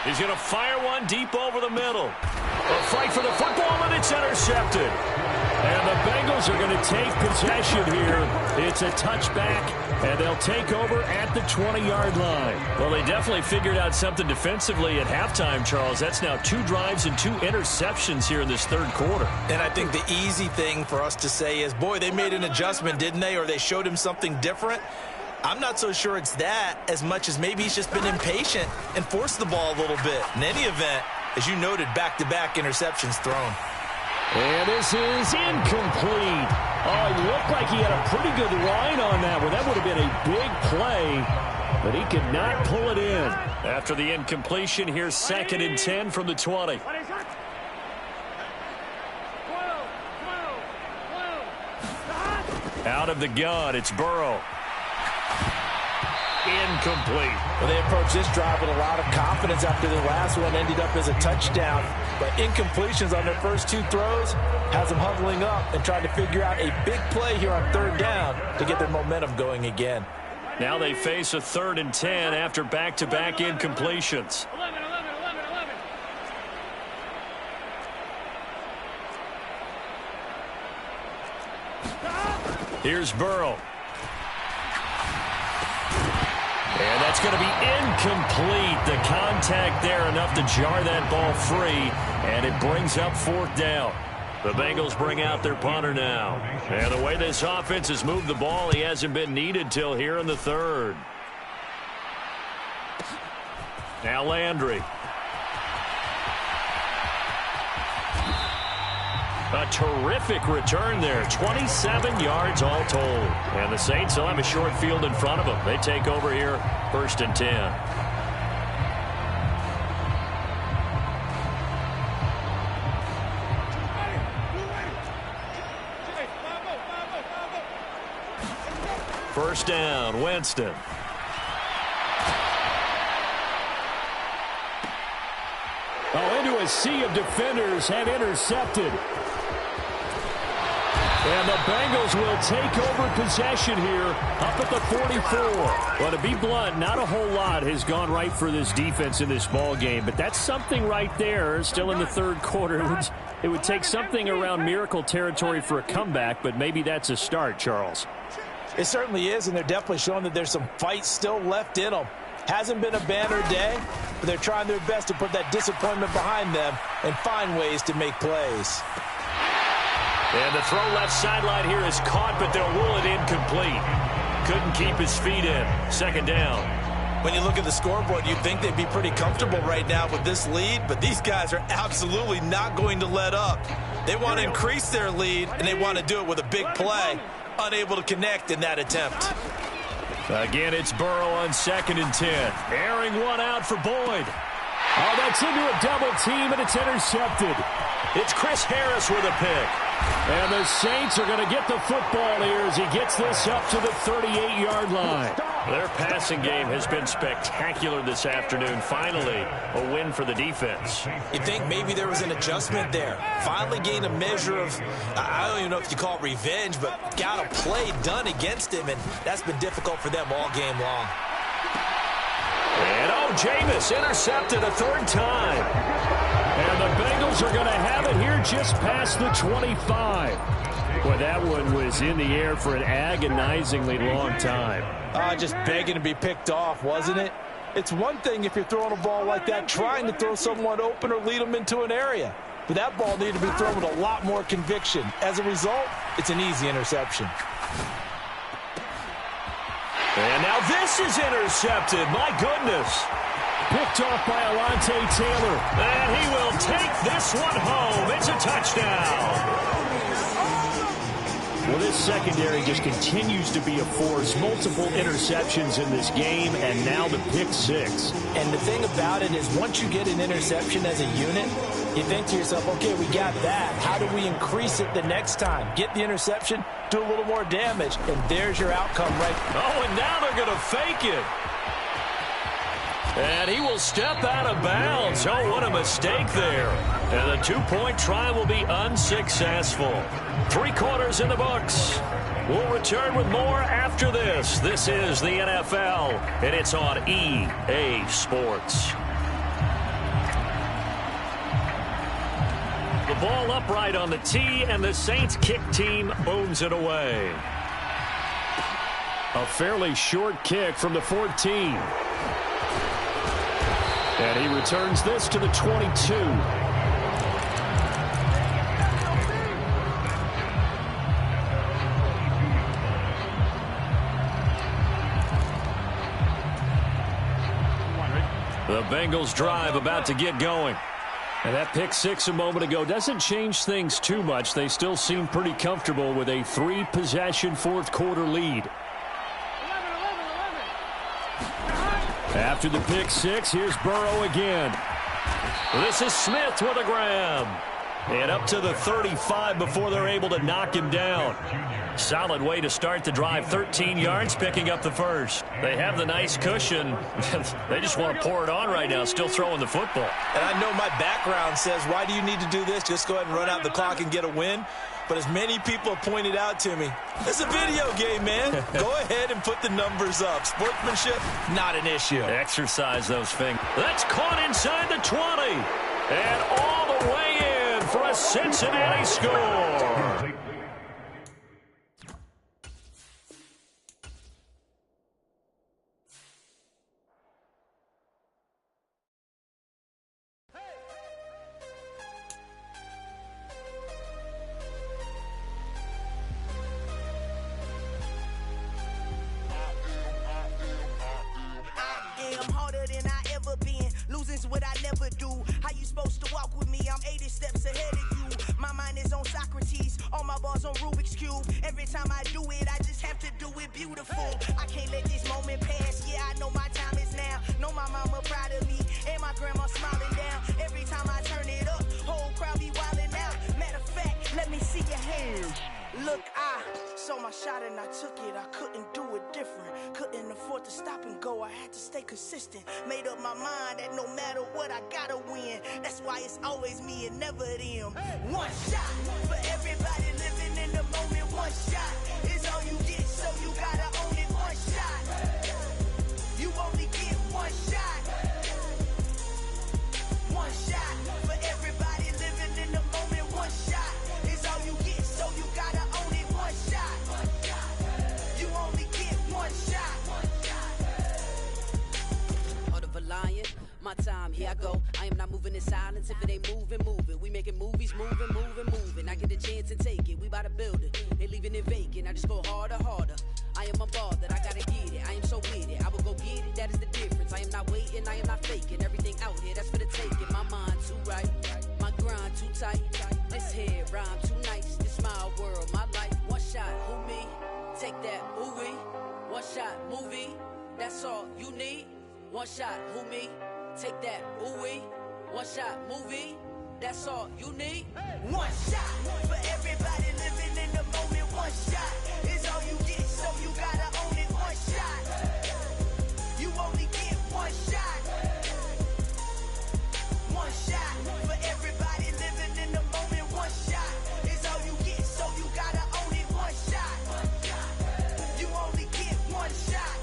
He's going to fire one deep over the middle. A fight for the football, and it's intercepted. And the Bengals are going to take possession here. It's a touchback, and they'll take over at the 20-yard line. Well, they definitely figured out something defensively at halftime, Charles. That's now 2 drives and 2 interceptions here in this third quarter. And I think the easy thing for us to say is, boy, they made an adjustment, didn't they? Or they showed him something different. I'm not so sure it's that as much as maybe he's just been impatient and forced the ball a little bit. In any event, as you noted, back-to-back interceptions thrown. And this is incomplete. Oh, it looked like he had a pretty good line on that one. That would have been a big play, but he could not pull it in. After the incompletion, here's 2nd and 10 from the 20. Out of the gun, it's Burrow. Incomplete. Well, they approached this drive with a lot of confidence after the last one ended up as a touchdown. But incompletions on their first 2 throws has them huddling up and trying to figure out a big play here on 3rd down to get their momentum going again. Now they face a 3rd and 10 after back-to-back incompletions. Here's Burrow. And that's going to be incomplete. The contact there enough to jar that ball free, and it brings up 4th down. The Bengals bring out their punter now. And the way this offense has moved the ball, he hasn't been needed till here in the 3rd. Now Landry. A terrific return there. 27 yards all told. And the Saints will have a short field in front of them. They take over here, 1st and 10. First down, Winston. Oh, into a sea of defenders, and intercepted. And the Bengals will take over possession here up at the 44. Well, to be blunt, not a whole lot has gone right for this defense in this ball game, but that's something right there. Still in the 3rd quarter. It would take something around miracle territory for a comeback, but maybe that's a start, Charles. It certainly is, and they're definitely showing that there's some fight still left in them. Hasn't been a banner day, but they're trying their best to put that disappointment behind them and find ways to make plays. And the throw left sideline here is caught, but they'll rule it incomplete. Couldn't keep his feet in. 2nd down. When you look at the scoreboard, you'd think they'd be pretty comfortable right now with this lead, but these guys are absolutely not going to let up. They want to increase their lead, and they want to do it with a big play. Unable to connect in that attempt. Again, it's Burrow on 2nd and 10. Airing one out for Boyd. Oh, that's into a double team, and it's intercepted. It's Chris Harris with a pick. And the Saints are going to get the football here as he gets this up to the 38-yard line. Their passing game has been spectacular this afternoon. Finally, a win for the defense. You think maybe there was an adjustment there. Finally gained a measure of, I don't even know if you call it revenge, but got a play done against him, and that's been difficult for them all game long. And Jameis intercepted a 3rd time. And the Bengals are going to have it here just past the 25. Boy, that one was in the air for an agonizingly long time. Just begging to be picked off, wasn't it? It's one thing if you're throwing a ball like that, trying to throw someone open or lead them into an area. But that ball needed to be thrown with a lot more conviction. As a result, it's an easy interception. And now this is intercepted. My goodness. Picked off by Alontae Taylor. And he will take this one home. It's a touchdown. Well, this secondary just continues to be a force. Multiple interceptions in this game, and now the pick six. And the thing about it is once you get an interception as a unit, you think to yourself, okay, we got that. How do we increase it the next time? Get the interception, do a little more damage, and there's your outcome right. Oh, and now they're going to fake it. And he will step out of bounds. Oh, what a mistake there. And the two-point try will be unsuccessful. 3 quarters in the books. We'll return with more after this. This is the NFL, and it's on EA Sports. The ball upright on the tee, and the Saints kick team booms it away. A fairly short kick from the 14. And he returns this to the 22. The Bengals drive about to get going. And that pick six a moment ago doesn't change things too much. They still seem pretty comfortable with a 3-possession fourth-quarter lead. After the pick six, here's Burrow again. This is Smith with a grab. And up to the 35 before they're able to knock him down. Solid way to start the drive. 13 yards, picking up the first. They have the nice cushion. They just want to pour it on right now, still throwing the football. And I know my background says, why do you need to do this? Just go ahead and run out the clock and get a win. But as many people pointed out to me, it's a video game, man. Go ahead and put the numbers up. Sportsmanship, not an issue. Exercise those fingers. That's caught inside the 20. And all the way in for a Cincinnati score. Losing's what I never do. How you supposed to walk with me? I'm 80 steps ahead of you. My mind is on Socrates. All my balls on Rubik's Cube. Every time I do it, I just have to do it beautiful. I can't let this moment pass. Yeah, I know my time is now. Know my mama proud of me. And my grandma smiling down. Every time I turn it up, whole crowd be wilding out. Matter of fact, let me see your hands. Look, I saw my shot and I took it. I couldn't do it different. Couldn't afford to stop and go. I had to stay consistent. Made up my mind that no matter what, I gotta win. That's why it's always me and never them. One shot for everybody living in the moment. One shot is all you get, so you gotta own it. One shot. You only get one shot. One shot for everybody living in the moment. One shot is all you get, so you gotta own it. One shot. You only get one shot. Heart of a lion, my time, here I go. I am not moving in silence. If it ain't moving, moving. We making movies, moving, moving, moving. I get a chance and take it. We bout to build it. They leaving it vacant. I just go harder, harder. I am unbothered. I gotta get it. I am so with it. I will go get it. That is the difference. I am not waiting. I am not faking. Everything out here, that's for the taking. My mind too right. My grind too tight. This head rhyme too nice. This my world, my life. One shot, who me? Take that, ooh-wee. One shot, movie. That's all you need. One shot, who me? Take that, ooh-wee. One shot, movie. That's all you need. One shot for everybody living in the moment. One shot is all you get, so you gotta own it. One shot. You only get one shot. One shot for everybody living in the moment. One shot is all you get, so you gotta own it. One shot. You only get one shot.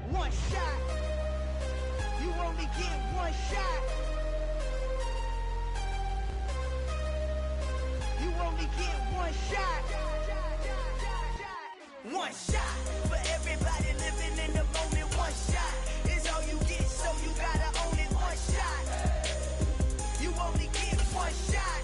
One shot. You only get one shot. You only get one shot. One shot for everybody living in the moment. One shot is all you get, so you gotta own it. One shot. You only get one shot.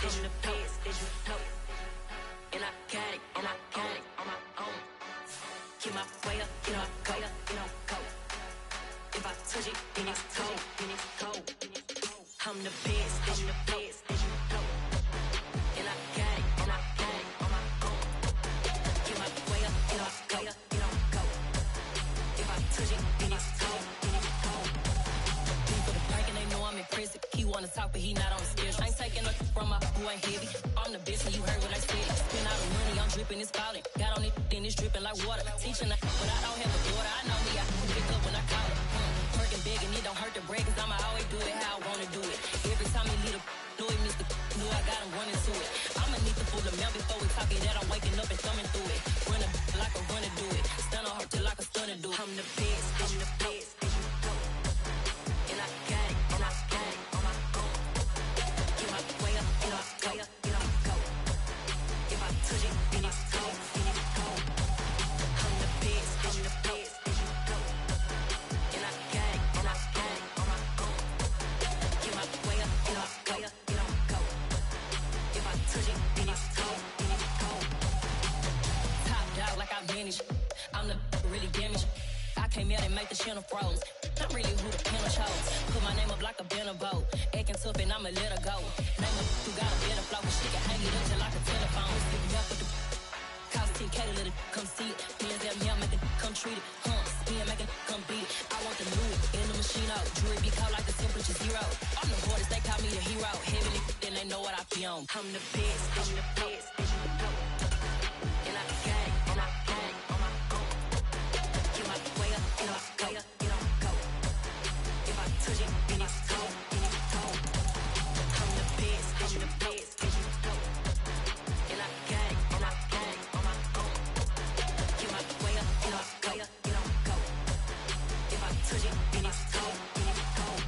I'm the best, as you know. And I got it, and I got it on my own. Get my way up, you know I go, you know go. If I touch it, then it's cold, then it's cold. I'm the best, as you know. And I got it, and I got it on my own. Get my way up, you know I go, you know go. If I touch it, then it's cold, then it's cold. For the break and they know I'm impressive. He wanna talk, but he not on the schedule. I ain't taking nothing from my who ain't heavy. I'm the best, and you heard what I said. Spend all the money, I'm dripping, it's falling. Got on it, then it's dripping like water. Teaching the but I don't have a daughter. I know me, I can pick up when I call it. Working big and it don't hurt to break, cause I'ma always do it how I wanna do it. Every time he lead a know it, Mr. Know I got him running to it. I'ma need the full amount before we talk it that I'm waking up and thumbing through it. Run a like a runner do it. Stun on her till like a stunner do it. I'm the best, as you know. And I got it, and I got it on my own. Get my way up, you know I go, you know go. If I touch it, then it's cold, then it's cold. I'm the best, as you know. And I got it, and I got it on my own. Get my way up, you know I go, you know go. If I touch it, then it's cold, then it's cold. Top dog like I manage. I'm the really damaged. I came out and make the channel froze. I'm really who the panel chose. Put my name up like a banner boat. Acting tough and I'ma let her go. Name her who got a better flow. But she can hang it up till like a telephone. Stick me up with the cost 10K to let it come see it. Hands at me, I make it come treat it. Spin, make it come beat it. I want the new in the machine out. Jewelry be cold like the temperature zero. I'm the hardest, they call me the hero. Heavy then they know what I be on. I'm the best, as you know. And I got it, and I got it on my own. Get my way up, you know I go, you know go. If I touch it, then it's cold, then it's cold. I'm the best, as you know. And I got it, and I got it on my own. Get my way up, you know I go, you know go. If I touch it, then it's cold, then it's cold.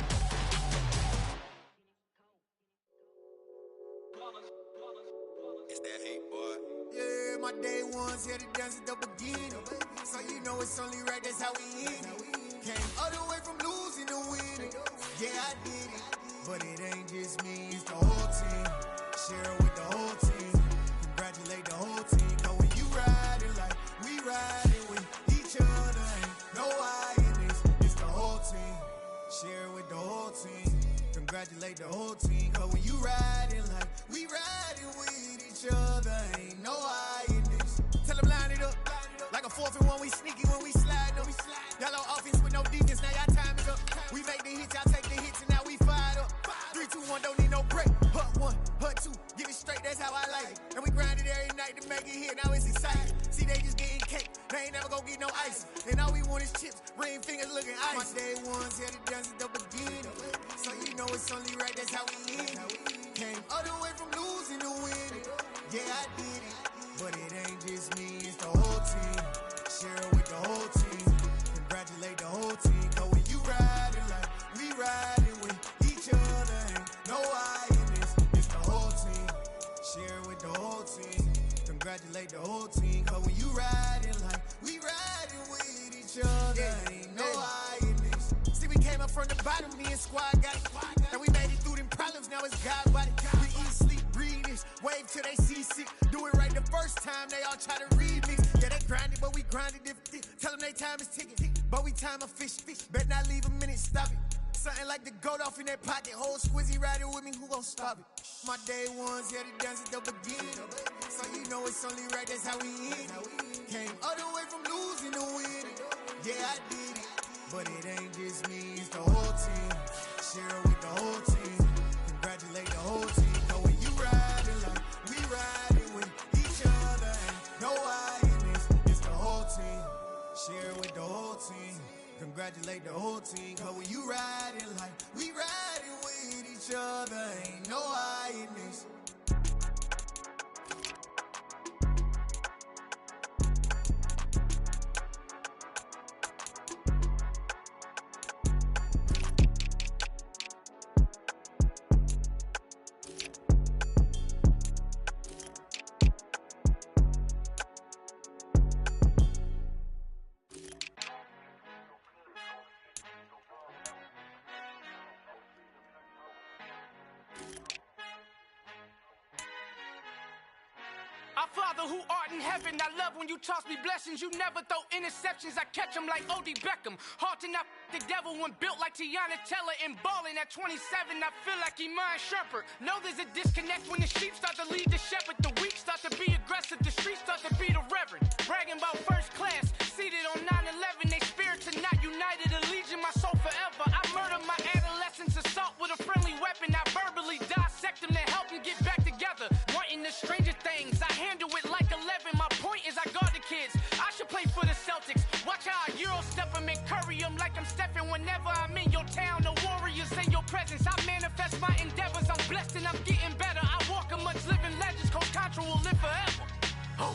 It's that hate, boy. Yeah, my day one's here to dance at the beginning. So you know it's only right, that's how we end it. Came all the way from losing to winning. Yeah, I did it. But it ain't just me, it's the whole team. Share it with the whole team. Congratulate the whole team. Cause when you riding like we riding with each other, ain't no I in this. It's the whole team. Share it with the whole team. Congratulate the whole team. Cause when you riding like we riding with each other, ain't no I in this. Tell them line it up. Like a 4th and 1, we sneaky when we slide up. Y'all on offense with no defense, now y'all time is up. We make the hits, y'all take the hits, and now we fired up. 3, 2, 1, don't need no break. Hut 1, hut 2, get it straight, that's how I like it. And we grind it every night to make it hit, now it's exciting. See, they just getting cake, they ain't never gonna get no ice. And all we want is chips, ring fingers looking ice. My day one's here to dance at the beginning. So you know it's only right, that's how we end it. Came all the way from losing to winning. Yeah, I did it. But it ain't just me, it's the whole team. Share it with the whole team. Congratulate the whole team. Cause when you riding like we riding with each other, ain't no I in this. It's the whole team. Share it with the whole team. Congratulate the whole team. Cause when you riding like we riding with each other, ain't no I in this. See, we came up from the bottom, me and squad got it. And we made it through them problems, now it's God body. We eat, sleep, breathe this. Wave till they see sick. Do it right the first time, they all try to remix. Yeah, they grinded, but we grinded different. Tell them they time is ticking, but we time a fish. Bet not leave a minute, stop it. Something like the goat off in that pocket. Whole squizzy riding with me, who gon' stop it? My day one's here to dance at the beginning. So you know it's only right, that's how we end it. Came all the way from losing to winning. Yeah, I did it. But it ain't just me, it's the whole team. Share it with the whole team. Congratulate the whole team. Cause when you riding like we riding with each other, ain't no I in this. It's the whole team. Share it with the whole team. Congratulate the whole team. Cause when you riding like we riding with each other, ain't no I in this. Our Father who art in heaven, I love when you toss me blessings. You never throw interceptions, I catch them like O.D. Beckham. Hard to not the devil when built like Tiana Teller and balling at 27. I feel like Iman Shumpert. Know there's a disconnect when the sheep start to lead the shepherd. The weak start to be aggressive, the streets start to be the reverend. Bragging about first class, seated on 9/11. They spirits are not united, a legion, my soul forever. I murder my adolescence, assault with a friendly weapon. I verbally dissect them to help them get back together. Wanting the stranger things, I handle it like 11. My point is I guard the kids. I should play for the Celtics. Watch how I Euro step them and curry them like I'm Stephen. Whenever I'm in your town, the Warriors in your presence. I manifest my endeavors. I'm blessed and I'm getting better. I walk amongst living legends. Coach Contra will live forever. Oh.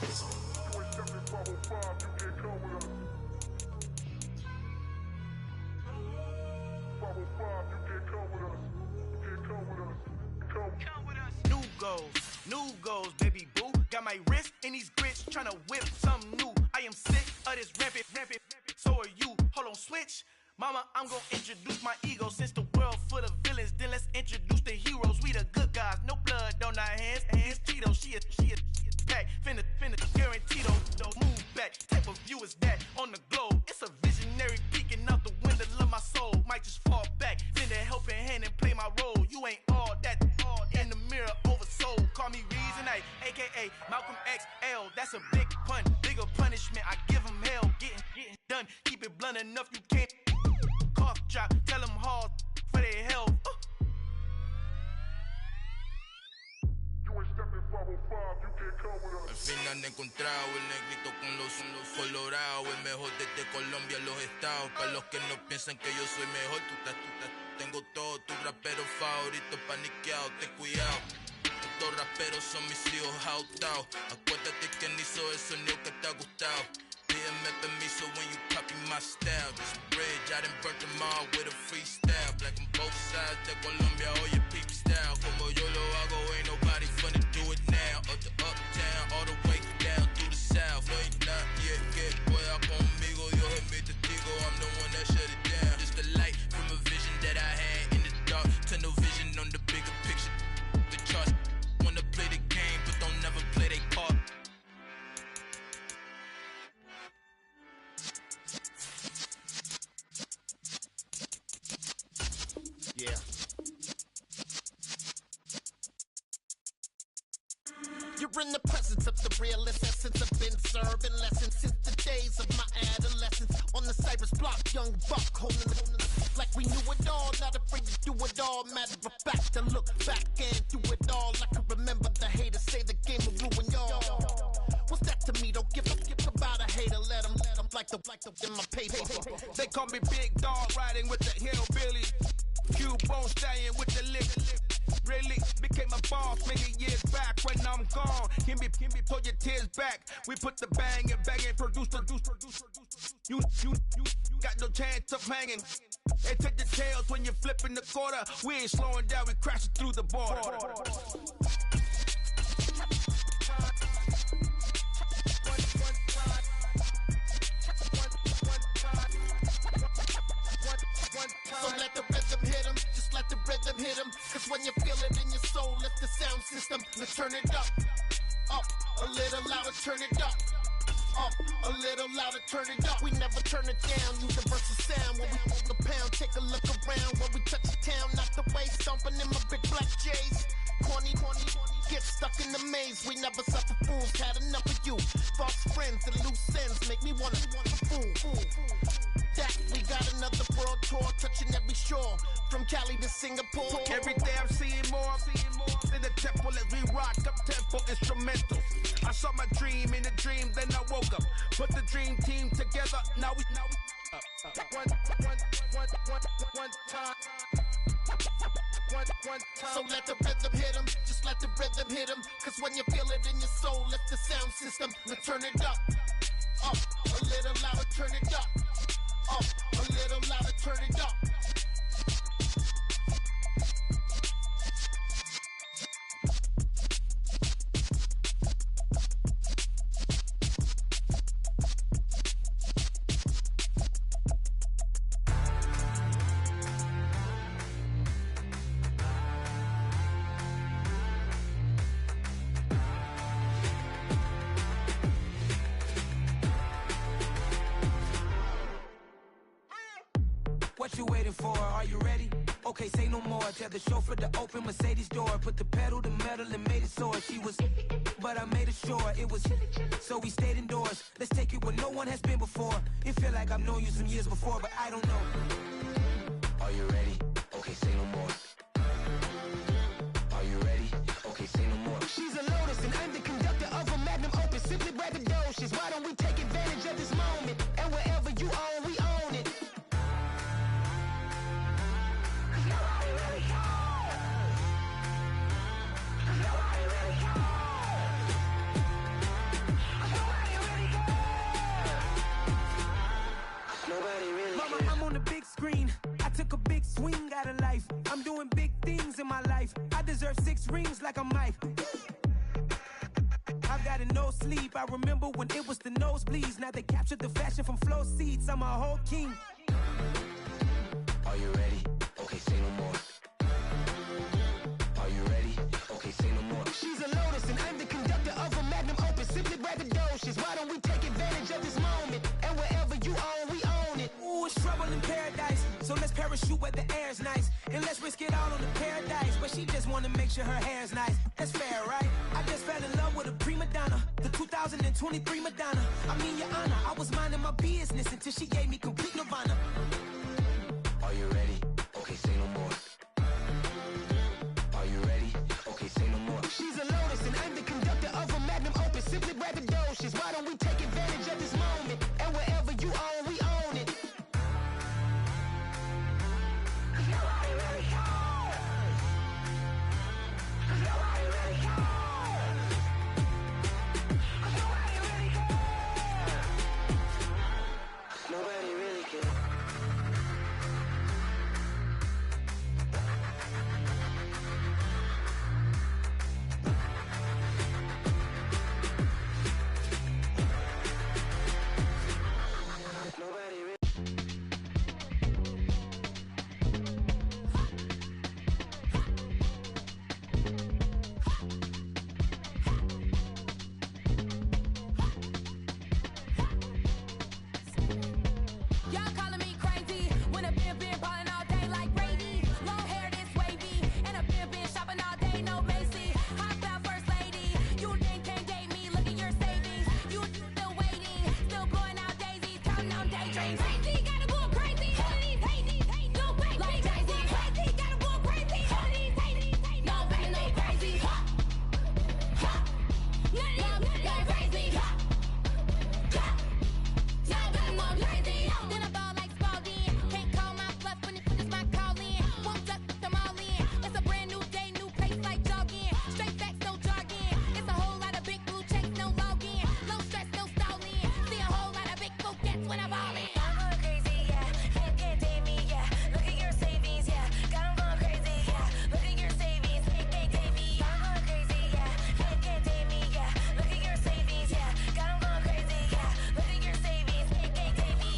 New goals, baby boo. Got my wrist in these grits, tryna whip something new. I am sick of this rampant. So are you. Hold on, switch. Mama, I'm gonna introduce my ego. Since the world full of villains, then let's introduce the heroes. We the good guys, no blood on our hands. Hands Cheetos, she a pack. Finna, guaranteed don't move back. Type of view is that on the globe? It's a visionary peeking out the window of my soul. Might just fall back, lend a helping hand and play my role. You ain't all that. In the mirror, oversold. Call me Reason A, aka Malcolm XL. That's a big pun, bigger punishment. I give him hell, getting done. Keep it blunt enough, you can't. Cough drop, tell them hard for their health. Al final he encontrado el negrito con los colorados, el mejor desde Colombia a los estados. Para los que no piensan que yo soy mejor, tengo todos tus raperos favoritos paniqueados, ten cuidado. Estos raperos son mis hijos adoptados. Acuérdate quién hizo el sonido que te ha gustado. Pídeme permiso when you copy my style. This bridge, I done burnt them all with a freestyle. Black on both sides de Colombia, oye peep style. Como yo lo hago, ain't nobody finna do it now. Up to uptown, all the way down to the south. No ain't not yet, que pueda conmigo. Dios es mi testigo, I'm the one that shut it down. Just a light from a vision that I had in the dark. Tunnel vision on the bigger picture. The charts wanna play the game, but don't never play their part. Yeah. You're in the presence of the realest essence. I've been serving lessons since the days of my adolescence. On the Cypress block, young buck holding the like we knew it all, not afraid to do it all. Matter of fact, to look back and do it all. I can remember the haters say the game will ruin y'all. What's that to me? Don't give about a hater. Let them like the in my paper. They call me Big Dog, riding with the hillbilly. Cubone stallion with the lip. Really became a boss many years back. When I'm gone, can be pull your tears back. We put the bang and produce. You got no chance of hanging. They take the tails when you're flipping the quarter. We ain't slowing down, we crashing through the border. So let the rhythm hit him, just let the rhythm hit him. Cause when you feel it in your soul, lift the sound system. Let's turn it up, a little louder, turn it up. A little louder, turn it up. We never turn it down, universal sound. When we hold the pound, take a look around. When we touch the town, knock the way, stomping in my big black J's. Corny, get stuck in the maze. We never suffer fools, had enough of you. False friends and loose ends make me wanna fool. That we got another world tour, touching every shore, from Cali to Singapore. Every day I'm seeing more in the temple as we rock up tempo instrumentals. I saw my dream in a dream, then I woke up. Put the dream team together, now we one time. So let the rhythm hit him, just let the rhythm hit him. Cause when you feel it in your soul, lift the sound system. Let's turn it up, a little louder, turn it up. A little louder, turn it up. What you waiting for? Are you ready? Okay, say no more. Tell the chauffeur to open Mercedes door. Put the pedal to metal and made it soar. She was, but I made it sure it was. So we stayed indoors. Let's take it where no one has been before. It feel like I've known you some years before, but I don't know. Are you ready? Okay, say no more. Are you ready? Okay, say no more. She's a Lotus and I'm the conductor of a magnum opus. Simply braggadocious. Why don't we take advantage of this moment? And wherever you own, we own it. Mama, I'm on the big screen. I took a big swing out of life. I'm doing big things in my life. I deserve 6 rings like a Mike. I've got no sleep. I remember when it was the nosebleeds. Now they captured the fashion from flow seats. I'm a whole king. Are you ready? Okay, say no more. Are you ready? Okay, say no more. She's a Lotus and I'm the conductor of a magnum opus. Simply braggadocious. Why don't we take advantage of this moment? And wherever you own, we own it. Ooh, it's trouble in paradise. So let's parachute where the air's nice. And let's risk it all on the paradise. But she just wanna make sure her hair's nice. That's fair, right? I just fell in love with a prima donna. The 2023 Madonna. I mean, your honor, I was minding my business until she gave me complete nirvana. Are you ready? Okay, say no more. Are you ready? Okay, say no more. She's a Lotus and I'm the conductor of a magnum opus. Simply braggadocious. Why don't we take advantage of this moment? And wherever you own, we own it. Nobody really cares. Nobody really. Y'all calling me crazy when a been ballin' all day like Brady. Long hair this wavy, and a been shopping all day, no Macy. Hot about first lady, you think can't date me? Look at your savings, you still waiting, still blowing out daisies, counting on daydreams. Crazy, gotta go crazy. All of these hate, no way, like crazy. Crazy, gotta go crazy. All of these hate, no way, no crazy. None of these go crazy. Y'all better go crazy. Then I ball like Spalding. Can't call my bluff when it's my calling. Won't duck them all in. It's a brand new day, new pace like jogging. Straight facts, no jargon. It's a whole lot of big blue checks, no login. Low stress, no stalling. See a whole lot of big focus when I ball in. I'm going crazy, yeah. Can't date me, yeah. Look at your savings, yeah. Got 'em going crazy, yeah. Look at your savings, can't date me. I'm going crazy, yeah. Can't date me, yeah. Look at your savings, yeah. Got 'em going crazy, yeah. Look at your savings, can't date me.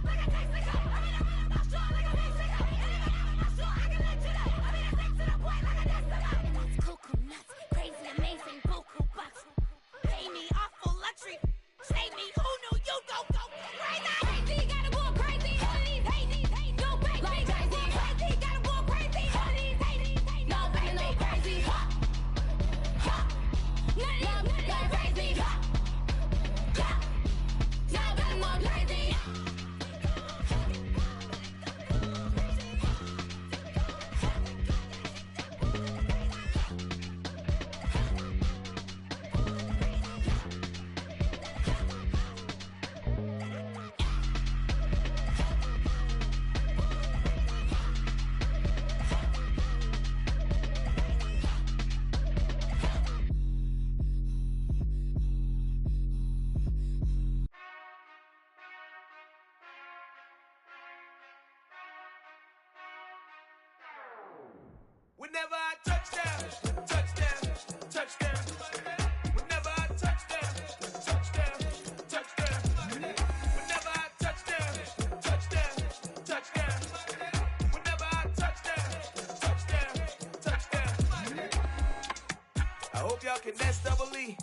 Like a Mexico, I mean, I'm not sure, like a Mexico. Anybody I'm not sure, I can let you know. I mean, it's to the point, like a Mexico. That's cuckoo nuts, crazy, amazing, buku bucks. Pay me awful luxury. Say me, who knew you go crazy? Crazy, gotta go crazy. All of these hate, no way, like crazy. Crazy, gotta go crazy. All of these hate, no way, no crazy. None of these go crazy. Y'all better go crazy. Whenever I touch down, touchdown, touchdown. Whenever I touch down, touchdown, touchdown. Whenever I touch down, touchdown, touchdown. Whenever I touch down, touchdown, touchdown. I hope y'all can nest double E,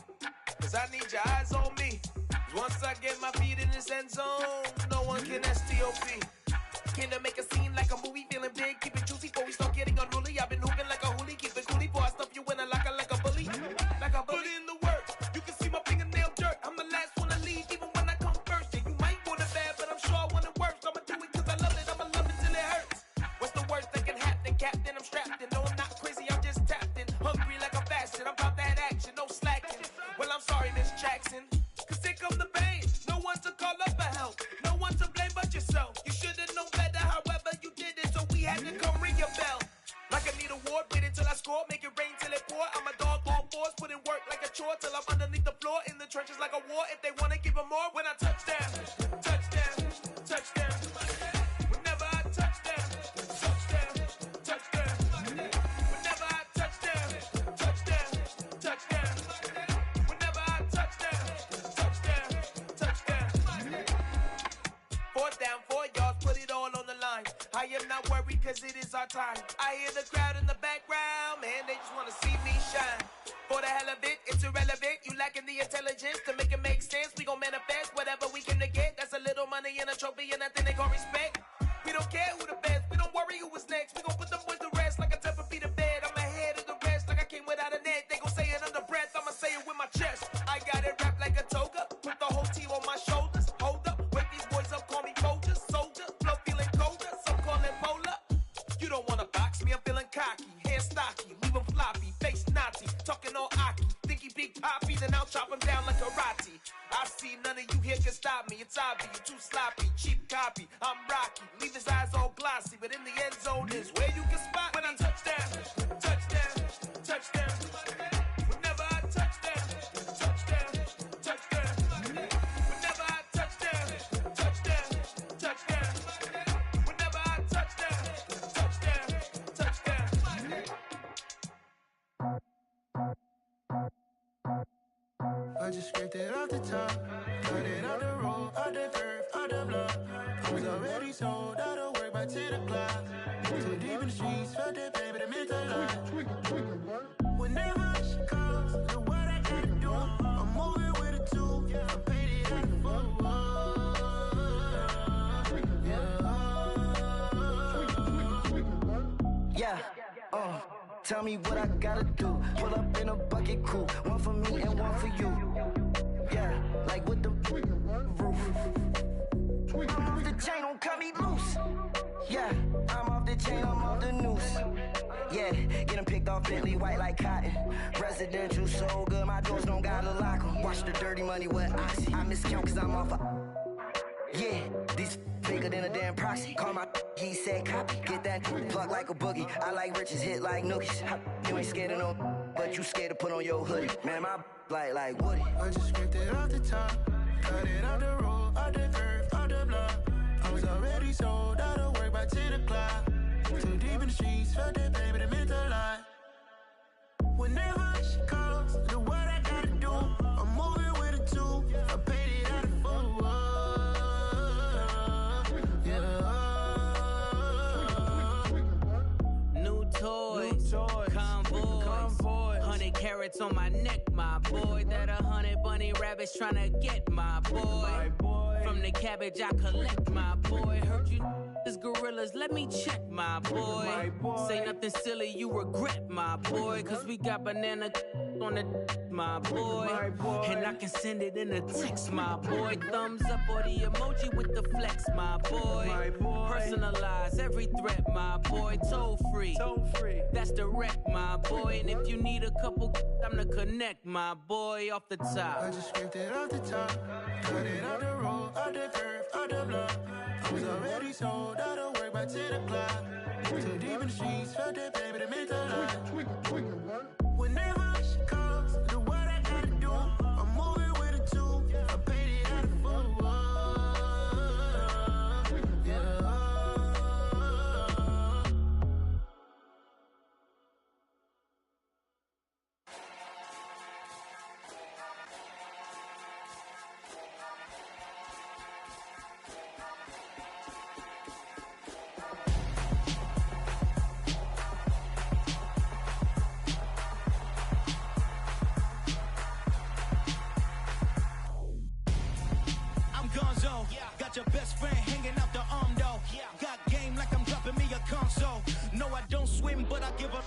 'cause I need your eyes on me. 'Cause once I get my feet in this end zone, no one can STOP. came to make a scene like a movie, feeling big, keep it juicy before we start getting unruly. I've been hooping like a hoolie, keep it coolie before I stuff you in a locker like a bully. Like a bully. Put in the work, you can see my fingernail dirt. I'm the last one to leave, even when I come first. And you might want it bad, but I'm sure I want it worse. I'ma do it cause I love it, I'ma love it till it hurts. What's the worst that can happen, Captain? I'm strapped in, no I'm not crazy, I'm just tapped in. Hungry like a fashion, I'm about that action, no slacking. Well, I'm sorry, Miss Jackson, cause here come the pain. No one to call up for help, no one to blame but yourself. You should've known better, however you did it, so we had to come ring your bell. Like I need a award, wait until I score, make it rain till it pour. I'm a dog on force, put in work like a chore till I'm underneath the floor, in the trenches like a war. If they wanna give them more, when I touch down, touchdown, touchdown. Whenever I touch down, touchdown, touchdown. Whenever I touch down, touchdown, touchdown. Whenever I touch down, touchdown, touchdown. 4th down, 4 yards, put it all on the line. I am not worried cause it is our time. I hear the crowd in the background, man, they just wanna see me shine. For the hell of it, it's irrelevant. You lacking the intelligence to make it make sense. We gon' manifest whatever we came to get. That's a little money and a trophy and nothing they gon' respect. We don't care who the best, we don't worry who was next. We gon' put them boys to rest like a Tempur-Pedic to bed. I'm ahead of the rest like I came without a net. They gon' say it under breath, I'ma say it with my chest. I got it wrapped like a toga, put the whole team on my shoulders. Hold up, wake these boys up, call me Folger, soldier. Flow feeling colder, some call it polar. You don't wanna box me, I'm feeling cocky. Hair stocky, leave him floppy, face naughty. Talking all aki, think he big poppy, then I'll chop him down like karate. I see none of you here can stop me. It's obvious, you too sloppy, cheap copy. I'm Rocky, leave his eyes all glossy, but in the end zone is where you can spot when I touch down, touchdown, touchdown. Whenever I touch down, touchdown, touchdown. Whenever I touch down, touchdown, touchdown. Whenever I touch down, touchdown, touchdown. I just scraped it off the top, cut it out the road, out the curve, out the block. I was already sold out of work by 10 o'clock. Too deep in the streets, felt that pain, but it meant a lot. Whenever she calls, look what I gotta do. I'm moving with a two, I paid it out the Yeah, tell me what I gotta do. Pull up in a bucket crew, one for me and one for you. Yeah, like with the roof. I'm off the chain, don't cut me loose. Yeah, I'm off the chain, I'm off the noose. Yeah, get him picked off Bentley, white like cotton. Residential so good, my doors don't gotta lock 'em. Watch the dirty money with Oxy. I miscount cause I'm off a... Yeah, these bigger than a damn proxy. Call my he said copy. Get that plug like a boogie. I like riches, hit like nookies. You ain't scared of no, but you scared to put on your hoodie. Man, my like Woody. I just scraped it off the top, cut it out the road, out the curve, out the block. I was already sold out of work by 10 o'clock. Too deep in the streets, felt that pain, but it meant a lot. Whenever she calls, look what I gotta do. I'm moving with a two, I paid it out of New toys, convoys, 100 carats on my neck, my boy. That 100 bunny rabbits tryna get my boy. From the cabbage I collect, my boy. Heard you is gorillas, let me check, my boy. Say nothing silly, you regret, my boy. Cause we got banana on the my boy. And I can send it in a text, my boy. Thumbs up or the emoji with the flex, my boy. Personalize every threat, my boy. Toll free, that's direct, my boy. And if you need a couple, I'm the connect, my boy. Off the top, I just scraped it off the top, cut it out the road, out the curve, out the block. I was already sold out of work by 10 o'clock. Too deep in the streets, felt that pain, but it meant a lot. Whenever she calls, look what I gotta do. I'm moving with a two, I paid it out of Got your best friend hanging out the arm though. Got console. No, I don't swim, but I give a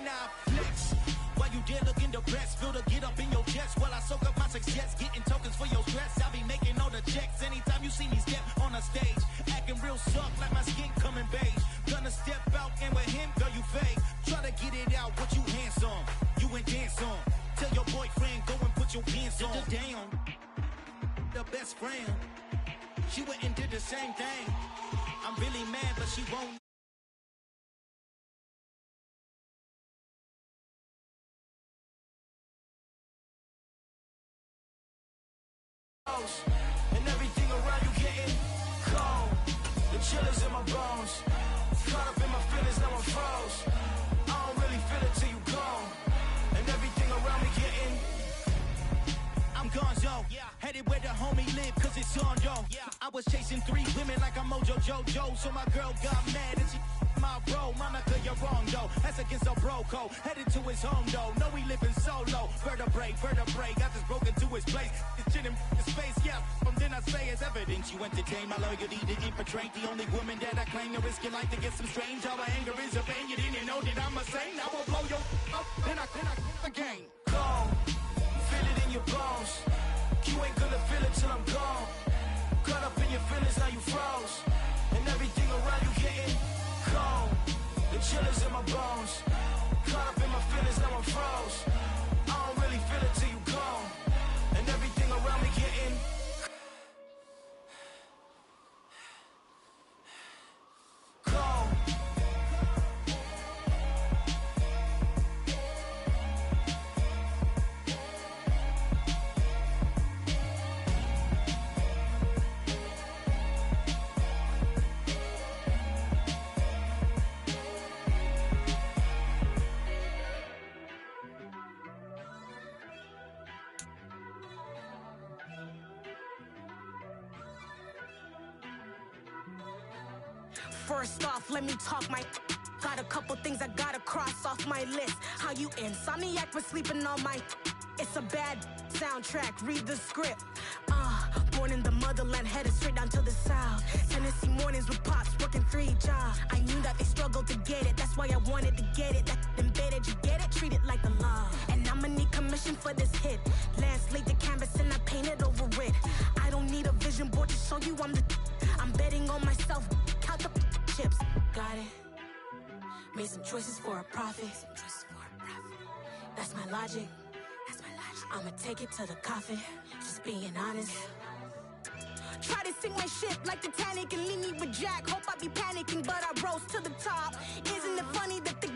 now flex. While you there looking depressed, feel the get up in your chest while I soak up my success, getting tokens for your stress. I be making all the checks anytime you see me step on a stage, acting real suck like my skin coming beige. Gonna step out and with him, girl, you fake. Try to get it out, what you handsome, you ain't dance on. Tell your boyfriend, go and put your pants on. Damn, the best friend, she went and did the same thing. I'm really mad, but she won't. And everything around you getting cold. The chillers in my bones, caught up in my feelings, now I'm froze. I don't really feel it till you gone. And everything around me getting, I'm gonzo, headed where the homie live, cause it's on, yo. I was chasing 3 women like I'm Mojo Jojo, so my girl got mad and she my bro. Monica, you're wrong, though. That's against a bro code. Headed to his home, though. No, he living solo. Vertebrae, got this broken to his place. It's chin in his face, yeah. From then I say it's evidence you entertain my loyalty to infiltrate. The only woman that I claim to risk your life to get some strange. All my anger is a pain. You didn't know that I'm a saint. I will blow your up, then I again. Gone. Feel it in your bones. You ain't gonna feel it till I'm gone. Caught up in your feelings, now you froze. And everything around you getting cold. The chillers in my bones. Caught up in my feelings, now I'm froze. I don't really feel it till you gone. And everything around me getting cold. First off, let me talk my. Got a couple things I gotta cross off my list. How you insomniac for sleeping on my. It's a bad soundtrack, read the script. Born in the motherland, headed straight down to the south. Tennessee mornings with pops, working 3 jobs. I knew that they struggled to get it, that's why I wanted to get it. That embedded, you get it, treat it like a law. And I'ma need commission for this hit. Lance laid the canvas and I painted over it. I don't need a vision board to show you I'm betting on myself, count the chips. Got it. Made some choices for a profit. That's my logic. I'ma take it to the coffin, just being honest. Try to sink my ship like Titanic and leave me with Jack. Hope I be panicking, but I rose to the top. Isn't it funny that the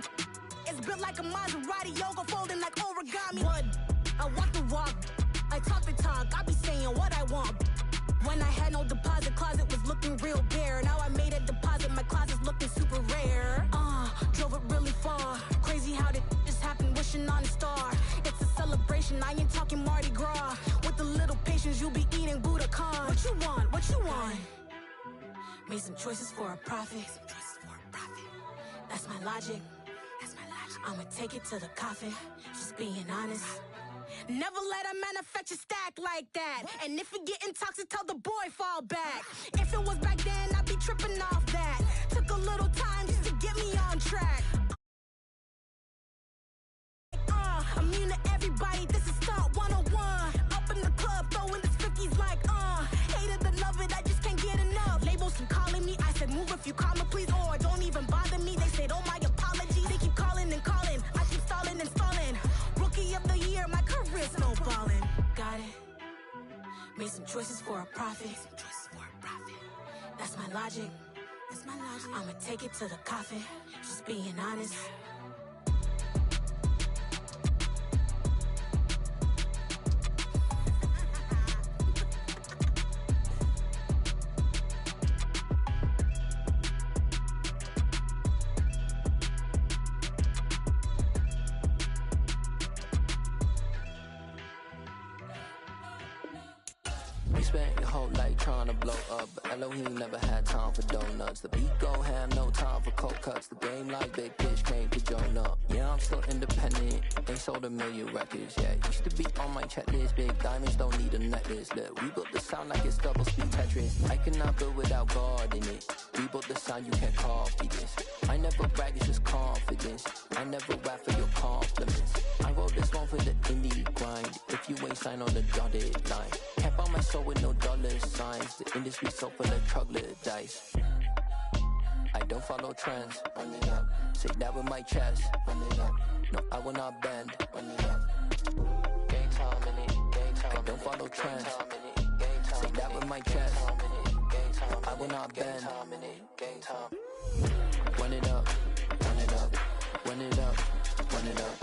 is built like a Maserati, yoga folding like origami? What? I walk the walk, I talk the talk, I be saying what I want. When I had no deposit, closet was looking real bare. Now I made a deposit, my closet's looking super rare. Drove it really far. Crazy how did just happen, wishing on a star. It's a celebration, I ain't talking Mardi Gras. With a little patience, you'll be eating Budokan. What you want? What you want? Made some choices for a profit. That's my logic. I'ma take it to the coffin, just being honest. Never let a manufacture stack like that. And if it getting toxic, tell the boy fall back. If it was back then, I'd be tripping off that. Took a little time just to get me on track. Immune to everybody, this is stunt 101. Up in the club, throwing the cookies like, hate it or love it, I just can't get enough. Labels keep calling me, I said move if you call me please, or don't even bother me. They said, oh my apologies. They keep calling and calling, I keep stalling and stalling. Rookie of the year, my career snowballing. Got it. Made some choices for a profit. That's my logic. I'ma take it to the coffin, just being honest. You spent your whole life trying to blow up, but Elohim never had time for donuts. The beat go ham, no time for cold cuts. The game like Big Fish came to join up. Yeah, I'm still independent. They sold 1 million records. Yeah, used to be on my checklist. Big diamonds don't need a necklace. Look, we built the sound like it's double speed Tetris. I cannot build without God in it. We built the sound, you can't copy this. I never brag, it's just confidence. I never rap for your compliments. I wrote this one for the indie grind. If you ain't signed on the dotted line, can't buy my soul with no dollar signs. The industry so full of troglodytes. I don't follow trends. Run it up. Say that with my chest. Run it up. No, I will not bend. Run it up. Game time in it. Game time. I don't follow trends. Say that with my chest. No, I will not bend. Game time. Run it up. Run it up. Run it up. Run it up.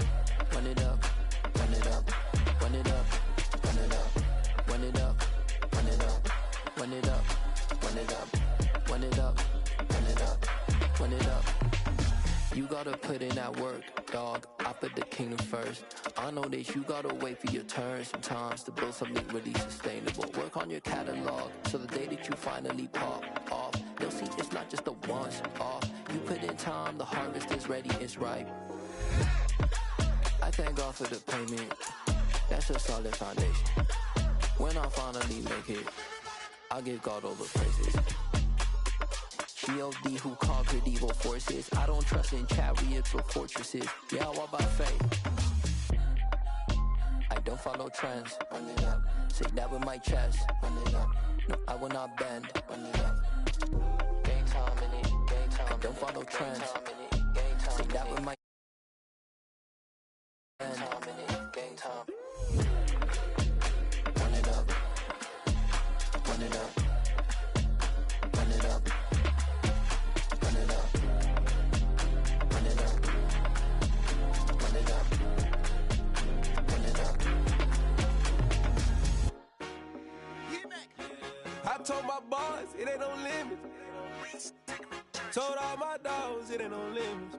Run it up. Run it up. Run it up. Run it up. Run it up. Run it up. Run it up. Run it up. Run it up. Run it up. Run it up. You gotta put in that work, dog. I put the kingdom first. I know that you gotta wait for your turn sometimes to build something really sustainable. Work on your catalog, so the day that you finally pop off, you'll see it's not just a once off. You put in time, the harvest is ready, it's ripe. I thank God for the payment. That's a solid foundation. When I finally make it, I'll give God all the praises. G.O.D. who conquered evil forces. I don't trust in chariots or fortresses. Yeah, I walk by faith. I don't follow trends. Run it up. Say that with my chest. Run it up. No, I will not bend. Run it up. Game time in it. Game time. I don't follow trends. Say that with my bend. Game time in it. Game time. Run it up. Run it up. Run it up. Run it up. Run it up. Run it up. Run it up. I told my boys it ain't no limits. Told all my dogs it ain't no limits.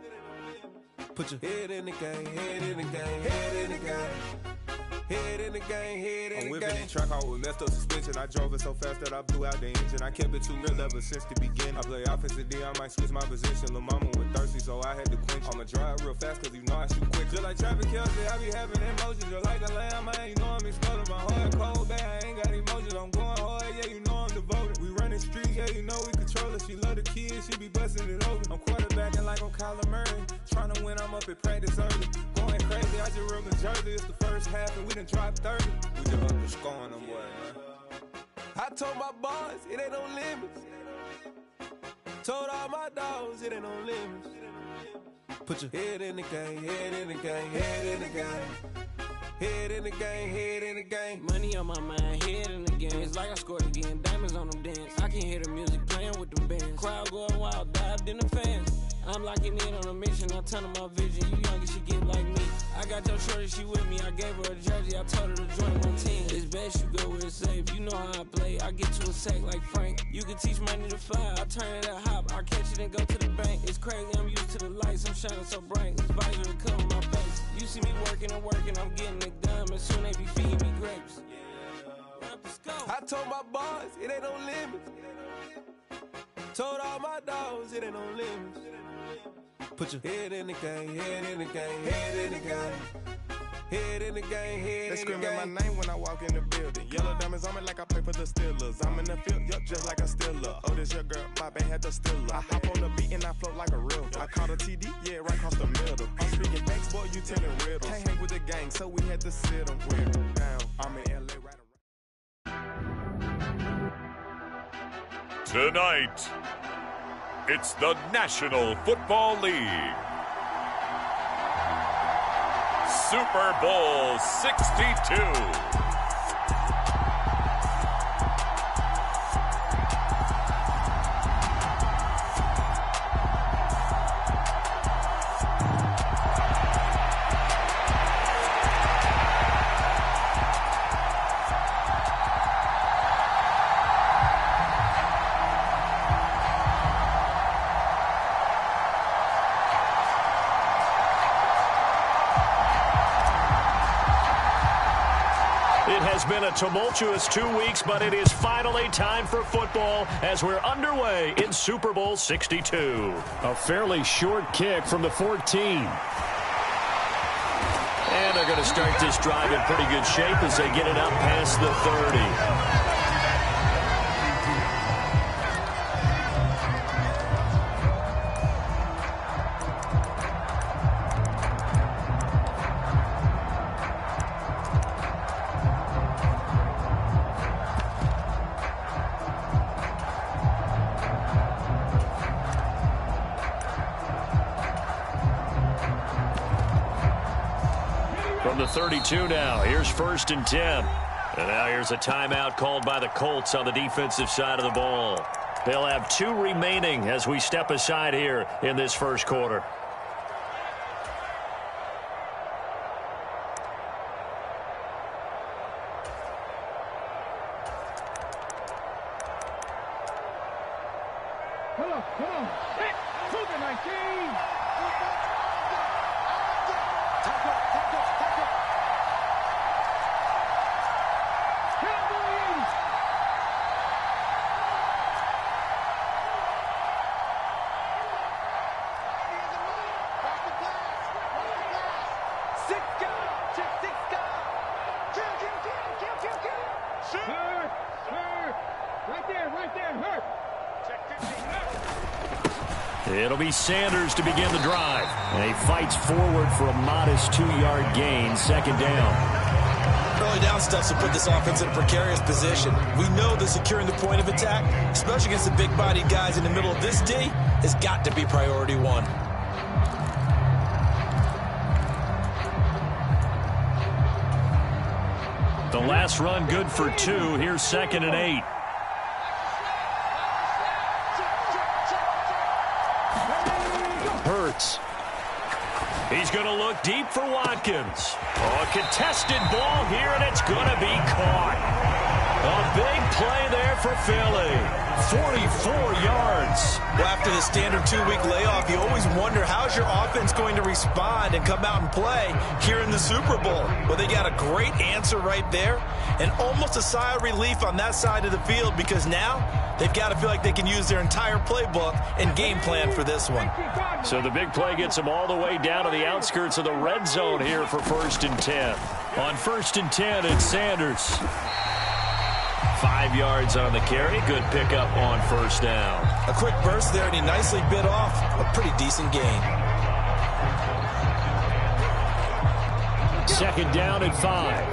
Put your head in the game, head in the game, head in the game. Head in the game, head in the game. I'm whipping in track out with messed up suspension. I drove it so fast that I blew out the engine. I kept it too real ever since the beginning. I play offensive D, I might switch my position. Lil' mama was thirsty, so I had to quench. I'ma drive real fast, cause you know I shoot quick. Just like traffic Kelsey, I be having emotions. Just like a lamb, man, you know I'm exploding. My heart cold, bad, I ain't got emotions. I'm going hard, yeah, you know I'm devoted. We running streets, yeah, you know we control it. She love the kids, she be busting it over. I'm quarterbacking like I'm Kyler Murray. Trying to win, I'm up at practice early. Going crazy, I just rolled the jersey. It's the first half and we done dropped 30. We just underscoring them, boy, man. I told my boys, it ain't no limits. Told all my dogs, it ain't no limits. Put your head in the game, head in the game, head in the game. Head in the game, head in the game. Money on my mind, head in the game. It's like I scored again, diamonds on them dance. I can hear the music playing with them bands. Crowd going wild, dived in the fans. I'm locking in on a mission, I tell them my vision. You young, you should get like me. I got your shorty, she with me. I gave her a jersey, I told her to join my team. It's best you go where it's safe. You know how I play, I get to a sack like Frank. You can teach money to fly, I turn it up hop. I catch it and go to the bank. It's crazy, I'm used to the lights, I'm shining so bright. This visor to cover my face. You see me working and working, I'm getting it done. And soon they be feeding me grapes. I told my boys, it ain't no limits. Told all my dogs, it ain't no limits. Put your head in the game, head in the game, head in the game. Head in the game, head in the game. They screaming my name when I walk in the building. Yellow diamonds on me like I play for the Steelers. I'm in the field, yup, just like a Steeler. Oh, this your girl, my band had the Steeler. I hop on the beat and I float like a river. I caught a TD, yeah, right across the middle. I'm speaking thanks, boy, you telling riddles. Can't hang with the gang, so we had to sit them down. I'm in LA right around. Tonight, it's the National Football League. Super Bowl 62. has been a tumultuous 2 weeks, but it is finally time for football as we're underway in Super Bowl 62. A fairly short kick from the 14. And they're going to start this drive in pretty good shape as they get it up past the 30. From the 32 now, here's 1st and 10. And now here's a timeout called by the Colts on the defensive side of the ball. They'll have 2 remaining as we step aside here in this first quarter. Come on. Hit. Super 19. Cowboys. Right there, hurt. It'll be Sanders to begin the drive. And he fights forward for a modest 2-yard gain, 2nd down. Early down stuff to put this offense in a precarious position. We know that securing the point of attack, especially against the big-bodied guys in the middle of this D, has got to be priority 1. The last run good for 2. Here's 2nd and 8. Hurts. He's going to look deep for Watkins. Oh, a contested ball here, and it's going to be caught. A big play there for Philly. 44 yards. Well, after the standard 2-week layoff, you always wonder how's your offense going to respond and come out and play here in the Super Bowl. Well, they got a great answer right there and almost a sigh of relief on that side of the field because now they've got to feel like they can use their entire playbook and game plan for this one. So the big play gets them all the way down to the outskirts of the red zone here for 1st and 10. On 1st and 10, it's Sanders. 5 yards on the carry. Good pickup on 1st down. A quick burst there, and he nicely bit off a pretty decent gain. 2nd down and 5.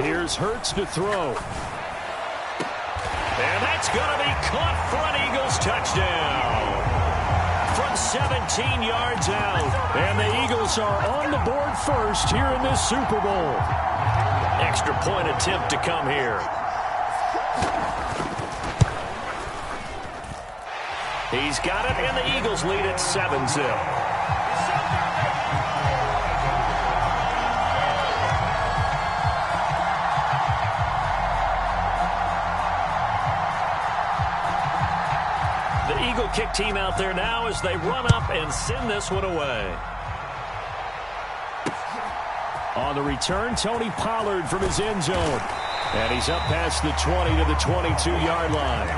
Here's Hurts to throw. And that's going to be caught for an Eagles touchdown. From 17 yards out. And the Eagles are on the board first here in this Super Bowl. Extra point attempt to come here. He's got it, and the Eagles lead at 7-0. Eagle kick team out there now as they run up and send this one away. On the return, Tony Pollard from his end zone. And he's up past the 20 to the 22-yard line.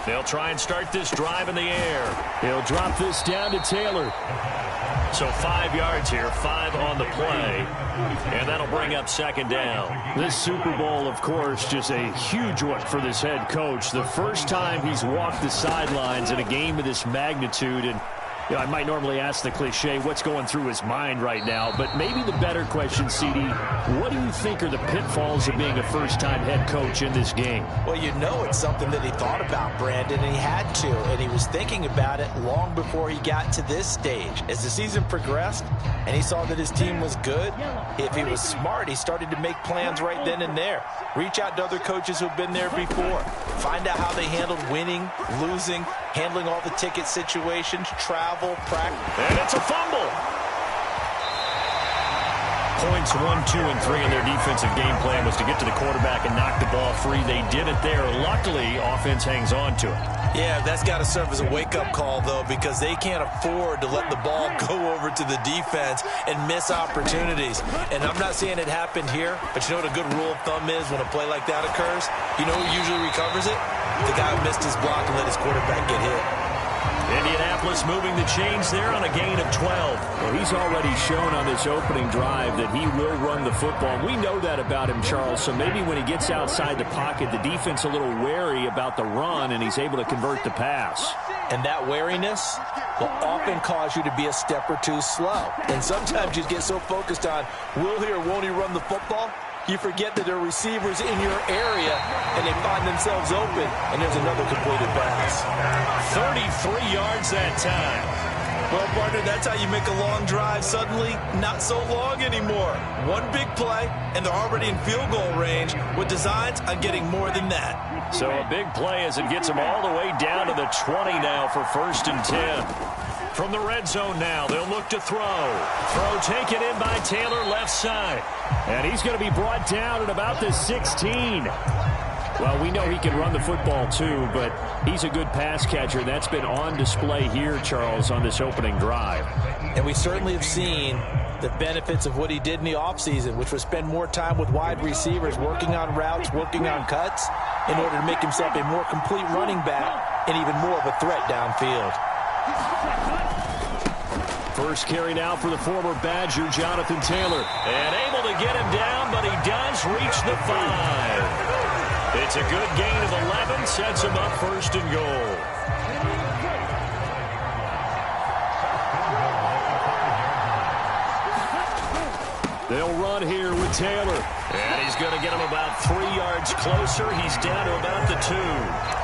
They'll try and start this drive in the air. He'll drop this down to Taylor. So 5 yards here, 5 on the play, and that'll bring up 2nd down. This Super Bowl, of course, just a huge one for this head coach. The first time he's walked the sidelines in a game of this magnitude, and You know, I might normally ask the cliche, what's going through his mind right now, but maybe the better question, CD, what do you think are the pitfalls of being a first-time head coach in this game? Well, you know it's something that he thought about, Brandon, and he had to, and he was thinking about it long before he got to this stage. As the season progressed and he saw that his team was good, if he was smart, he started to make plans right then and there. Reach out to other coaches who've been there before. Find out how they handled winning, losing, handling all the ticket situations, travel, practice. And it's a fumble. Points 1, 2, and 3 in their defensive game plan was to get to the quarterback and knock the ball free. They did it there. Luckily, offense hangs on to it. Yeah, that's got to serve as a wake-up call, though, because they can't afford to let the ball go over to the defense and miss opportunities. And I'm not saying it happened here, but you know what a good rule of thumb is when a play like that occurs? You know who usually recovers it? The guy who missed his block and let his quarterback get hit. Indianapolis moving the chains there on a gain of 12. Well, he's already shown on this opening drive that he will run the football. We know that about him, Charles, so maybe when he gets outside the pocket, the defense a little wary about the run, and he's able to convert the pass. And that wariness will often cause you to be a step or two slow. And sometimes you get so focused on will he or won't he run the football, you forget that there are receivers in your area, and they find themselves open, and there's another completed pass. 33 yards that time. Well, partner, that's how you make a long drive suddenly not so long anymore. One big play, and they're already in field goal range with designs on getting more than that. So a big play as it gets them all the way down to the 20 now for 1st and 10. From the red zone now, they'll look to throw. Throw taken in by Taylor, left side. And he's going to be brought down at about the 16. Well, we know he can run the football too, but he's a good pass catcher. That's been on display here, Charles, on this opening drive. And we certainly have seen the benefits of what he did in the offseason, which was spend more time with wide receivers, working on routes, working on cuts, in order to make himself a more complete running back and even more of a threat downfield. First carry now for the former Badger, Jonathan Taylor. And able to get him down, but he does reach the 5. It's a good gain of 11, sets him up 1st and goal. They'll run here with Taylor. And he's going to get him about 3 yards closer. He's down to about the 2.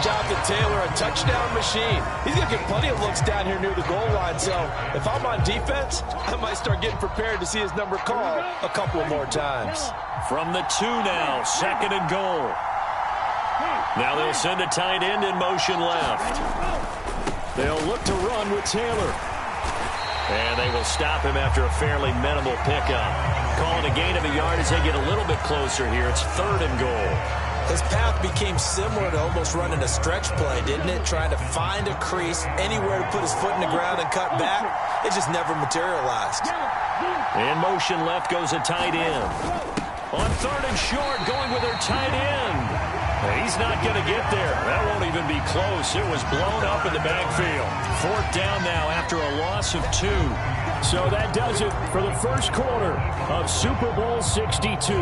Jonathan Taylor, a touchdown machine. He's going to get plenty of looks down here near the goal line. So if I'm on defense, I might start getting prepared to see his number called a couple more times. From the 2 now, 2nd and goal. Now they'll send a tight end in motion left. They'll look to run with Taylor. And they will stop him after a fairly minimal pickup. Calling a gain of a yard as they get a little bit closer here. It's 3rd and goal. His path became similar to almost running a stretch play, didn't it? Trying to find a crease, anywhere to put his foot in the ground and cut back. It just never materialized. In motion left goes a tight end. On 3rd and short, going with their tight end. He's not going to get there. That won't even be close. It was blown up in the backfield. 4th down now after a loss of 2. So that does it for the first quarter of Super Bowl 62.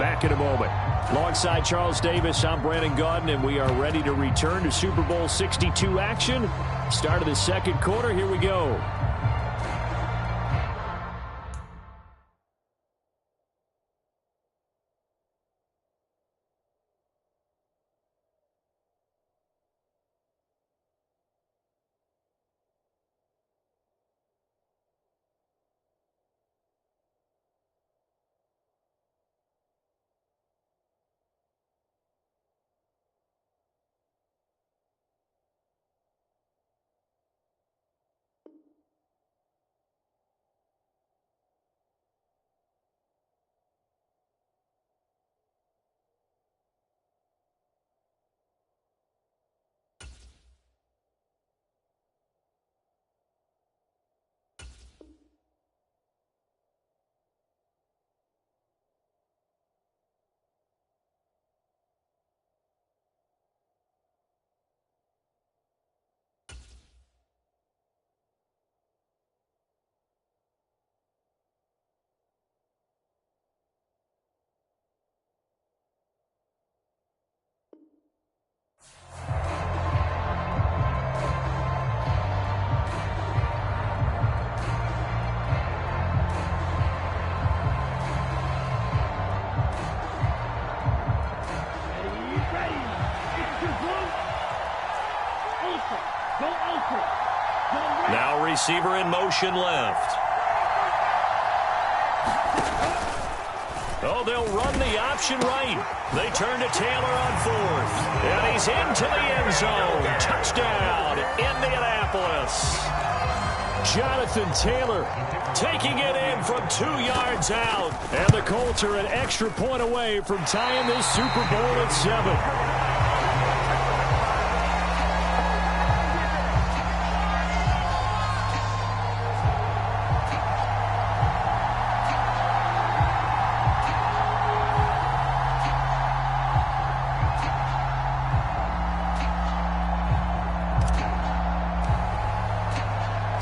Back in a moment. Alongside Charles Davis, I'm Brandon Gaudin, and we are ready to return to Super Bowl 62 action. Start of the second quarter. Here we go. receiver in motion left. Oh, they'll run the option right. They turn to Taylor on fourth. And he's into the end zone. Touchdown, Indianapolis. Jonathan Taylor taking it in from 2 yards out. And the Colts are an extra point away from tying this Super Bowl at 7.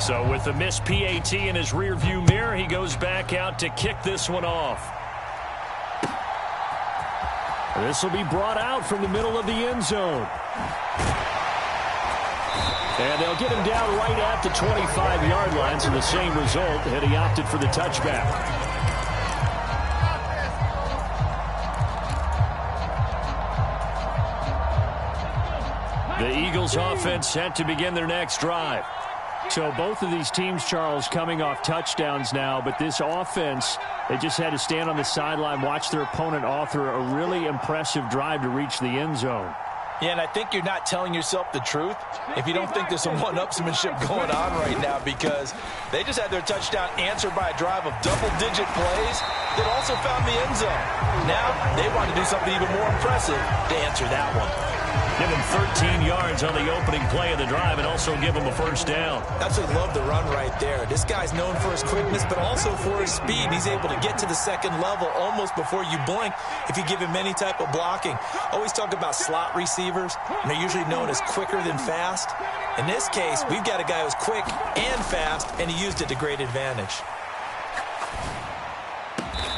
So with the missed PAT in his rearview mirror, he goes back out to kick this one off. This will be brought out from the middle of the end zone. And they'll get him down right at the 25-yard line, so the same result, and he opted for the touchback. The Eagles offense set to begin their next drive. So both of these teams, Charles, coming off touchdowns now, but this offense, they just had to stand on the sideline, watch their opponent author a really impressive drive to reach the end zone. Yeah, and I think you're not telling yourself the truth if you don't think there's some one-upsmanship going on right now, because they just had their touchdown answered by a drive of double-digit plays that also found the end zone. Now they want to do something even more impressive to answer that one. Give him 13 yards on the opening play of the drive and also give him a first down. Absolutely love the run right there. This guy's known for his quickness, but also for his speed. He's able to get to the second level almost before you blink if you give him any type of blocking. Always talk about slot receivers, and they're usually known as quicker than fast. In this case, we've got a guy who's quick and fast, and he used it to great advantage.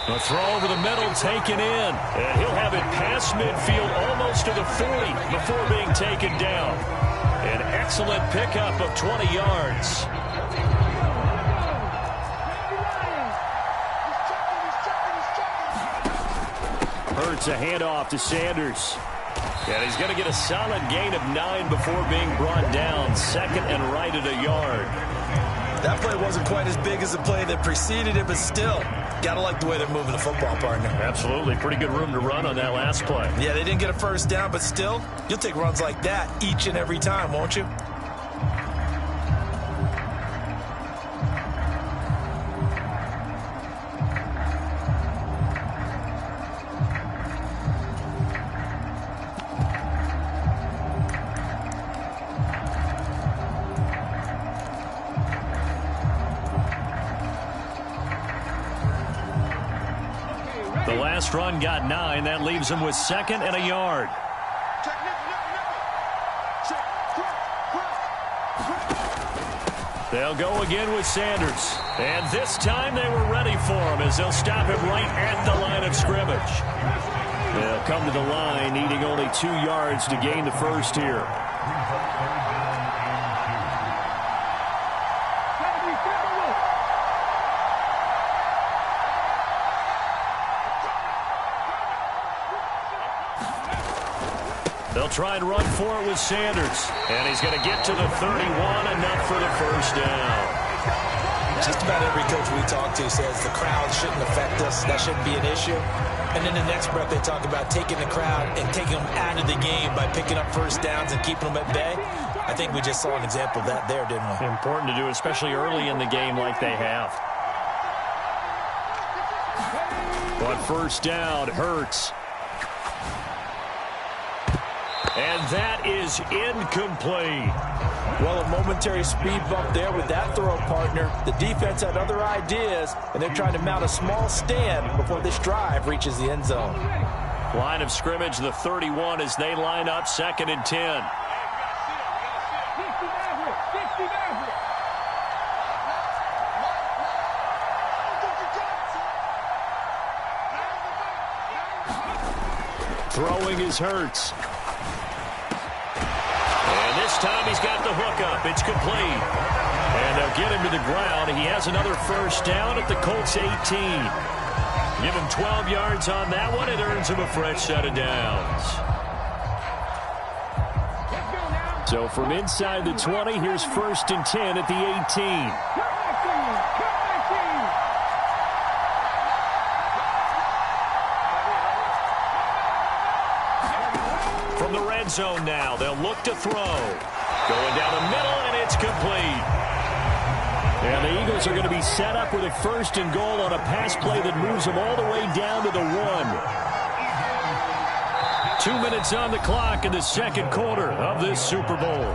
The throw over the middle taken in. And he'll have it past midfield almost to the 40 before being taken down. An excellent pickup of 20 yards. Hurts a handoff to Sanders. And he's going to get a solid gain of 9 before being brought down. Second and right at a yard. That play wasn't quite as big as the play that preceded it, but still, gotta like the way they're moving the football, partner. Absolutely. Pretty good room to run on that last play. Yeah, they didn't get a first down, but still, you'll take runs like that each and every time, won't you? The last run got 9. That leaves him with second and a yard. They'll go again with Sanders. And this time they were ready for him as they'll stop him right at the line of scrimmage. They'll come to the line needing only 2 yards to gain the first here. They'll try and run for it with Sanders. And he's going to get to the 31, enough for the first down. Just about every coach we talk to says the crowd shouldn't affect us. That shouldn't be an issue. And in the next breath, they talk about taking the crowd and taking them out of the game by picking up first downs and keeping them at bay. I think we just saw an example of that there, didn't we? Important to do, especially early in the game like they have. But first down, Hurts. And that is incomplete. Well, a momentary speed bump there with that throw, partner. The defense had other ideas, and they're trying to mount a small stand before this drive reaches the end zone. Line of scrimmage, the 31, as they line up, second and 10. Throwing is Hurts. This time he's got the hook up. It's complete. And they'll get him to the ground. He has another first down at the Colts 18. Give him 12 yards on that one. It earns him a fresh set of downs. So from inside the 20, here's 1st and 10 at the 18. From the red zone now, they'll look to throw. Going down the middle, and it's complete. And the Eagles are going to be set up with a 1st and goal on a pass play that moves them all the way down to the 1. 2 minutes on the clock in the second quarter of this Super Bowl.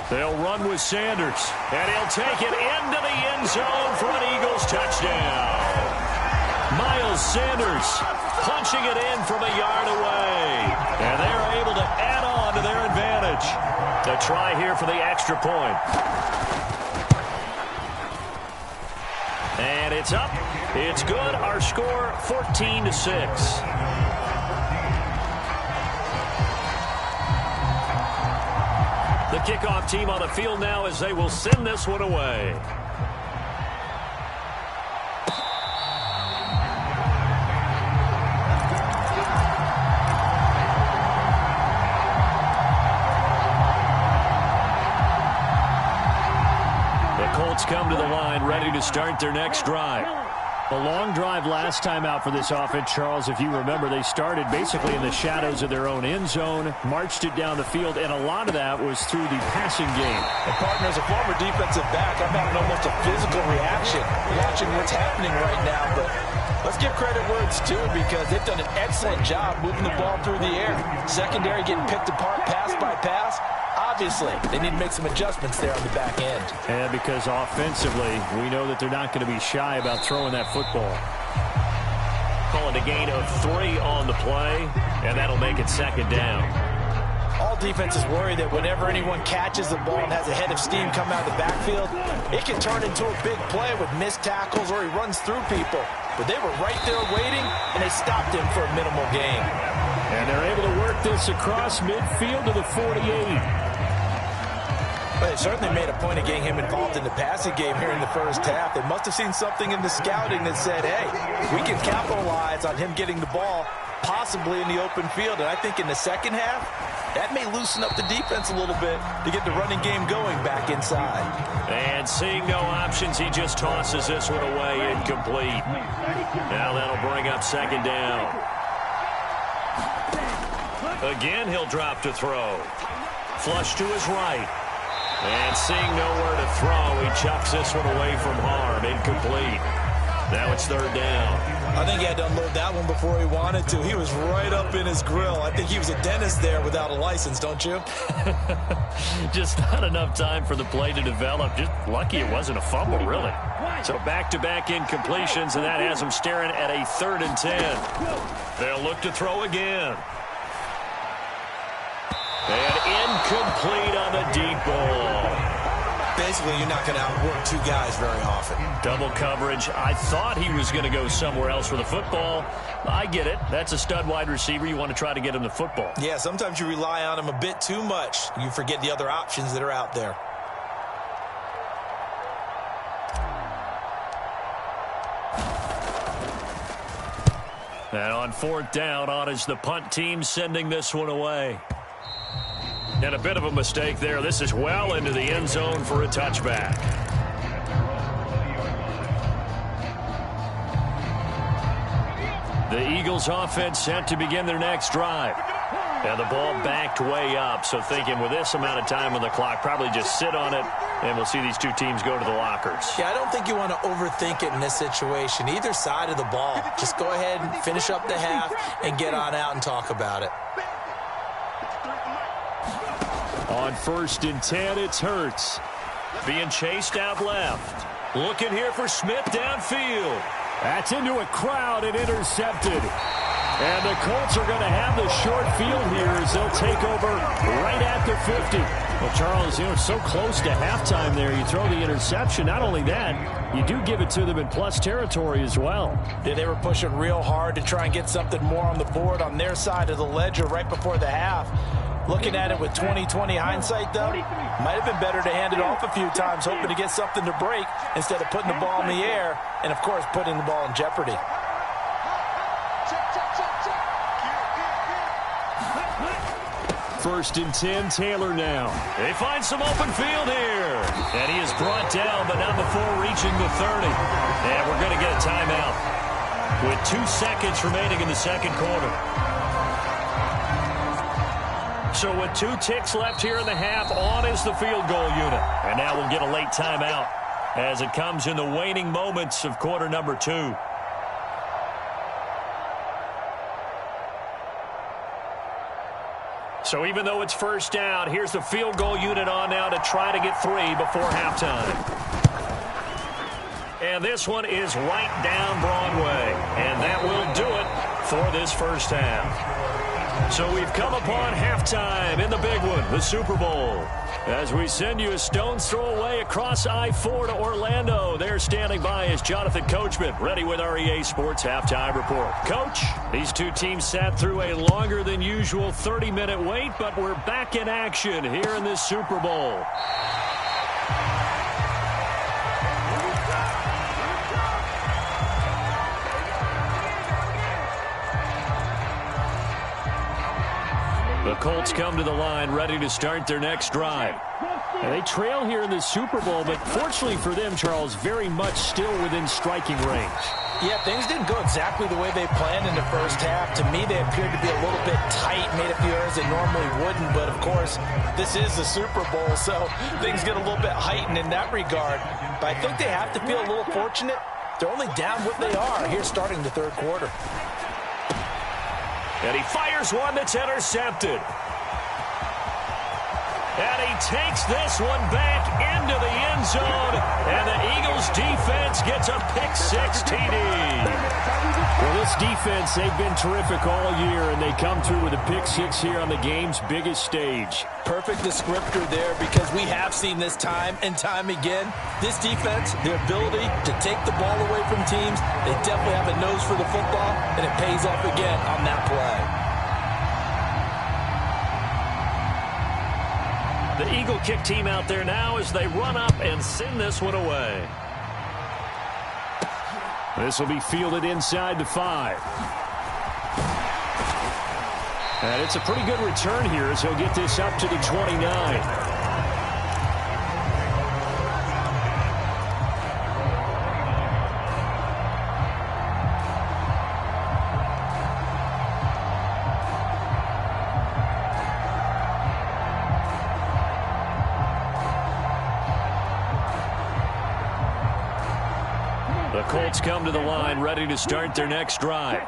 They'll run with Sanders, and he'll take it into the end zone for an Eagles touchdown. Miles Sanders punching it in from a yard away, and they're able to add on to their advantage. A try here for the extra point. And it's up. It's good. Our score, 14-6. The kickoff team on the field now as they will send this one away. The Colts come to the line ready to start their next drive. A long drive last time out for this offense, Charles. If you remember, they started basically in the shadows of their own end zone, marched it down the field, and a lot of that was through the passing game. And partner, as a former defensive back, I'm having almost a physical reaction watching what's happening right now. But let's give credit where it's due, because they've done an excellent job moving the ball through the air. Secondary getting picked apart pass by pass. Obviously, they need to make some adjustments there on the back end. And because offensively, we know that they're not going to be shy about throwing that football. Calling a gain of 3 on the play, and that'll make it 2nd down. All defenses worry that whenever anyone catches the ball and has a head of steam come out of the backfield, it can turn into a big play with missed tackles or he runs through people. But they were right there waiting, and they stopped him for a minimal gain. And they're able to work this across midfield to the 48. Well, they certainly made a point of getting him involved in the passing game here in the first half. They must have seen something in the scouting that said, hey, we can capitalize on him getting the ball possibly in the open field. And I think in the second half, that may loosen up the defense a little bit to get the running game going back inside. And seeing no options, he just tosses this one away, incomplete. Now that'll bring up 2nd down. Again, he'll drop to throw. Flush to his right. And seeing nowhere to throw, he chucks this one away from harm. Incomplete. Now it's 3rd down. I think he had to unload that one before he wanted to. He was right up in his grill. I think he was a dentist there without a license, don't you? Just not enough time for the play to develop. Just lucky it wasn't a fumble, really. So back-to-back incompletions, and that has them staring at a 3rd and 10. They'll look to throw again. And incomplete on the deep ball. Basically, you're not going to outwork 2 guys very often. Double coverage. I thought he was going to go somewhere else for the football. I get it. That's a stud wide receiver. You want to try to get him the football. Yeah, sometimes you rely on him a bit too much. You forget the other options that are out there. And on 4th down, on is the punt team sending this one away. And a bit of a mistake there. This is well into the end zone for a touchback. The Eagles offense set to begin their next drive. And the ball backed way up. So thinking with this amount of time on the clock, probably just sit on it, and we'll see these 2 teams go to the lockers. Yeah, I don't think you want to overthink it in this situation. Either side of the ball. Just go ahead and finish up the half and get on out and talk about it. On 1st and 10, it's Hurts. Being chased out left. Looking here for Smith downfield. That's into a crowd and intercepted. And the Colts are going to have the short field here as they'll take over right at the 50. Well, Charles, so close to halftime there. You throw the interception. Not only that, you do give it to them in plus territory as well. Yeah, they were pushing real hard to try and get something more on the board on their side of the ledger right before the half. Looking at it with 20/20 hindsight, though, might have been better to hand it off a few times, hoping to get something to break instead of putting the ball in the air and, of course, putting the ball in jeopardy. First and 10, Taylor now. They find some open field here. And he is brought down, but not before reaching the 30. And we're going to get a timeout with 2 seconds remaining in the second quarter. So with 2 ticks left here in the half, on is the field goal unit. And now we'll get a late timeout as it comes in the waning moments of quarter number 2. So even though it's first down, here's the field goal unit on now to try to get 3 before halftime. And this one is right down Broadway. And that will do it for this first half. So we've come upon halftime in the big one, the Super Bowl. As we send you a stone's throw away across I-4 to Orlando. There standing by is Jonathan Coachman, ready with our EA Sports Halftime Report. Coach, these two teams sat through a longer than usual 30-minute wait, but we're back in action here in this Super Bowl. The Colts come to the line ready to start their next drive. And they trail here in the Super Bowl, but fortunately for them, Charles, very much still within striking range. Yeah, things didn't go exactly the way they planned in the first half. To me, they appeared to be a little bit tight, made a few errors they normally wouldn't. But, of course, this is the Super Bowl, so things get a little bit heightened in that regard. But I think they have to feel a little fortunate. They're only down what they are here starting the third quarter. And he fires one that's intercepted. And he takes this one back into the end zone. And the Eagles defense gets a pick-6 TD. Well, this defense, they've been terrific all year, and they come through with a pick-6 here on the game's biggest stage. Perfect descriptor there, because we have seen this time and time again. This defense, their ability to take the ball away from teams, they definitely have a nose for the football, and it pays off again on that play. The Eagle kick team out there now as they run up and send this one away. This will be fielded inside the 5. And it's a pretty good return here as he'll get this up to the 29. Colts come to the line ready to start their next drive.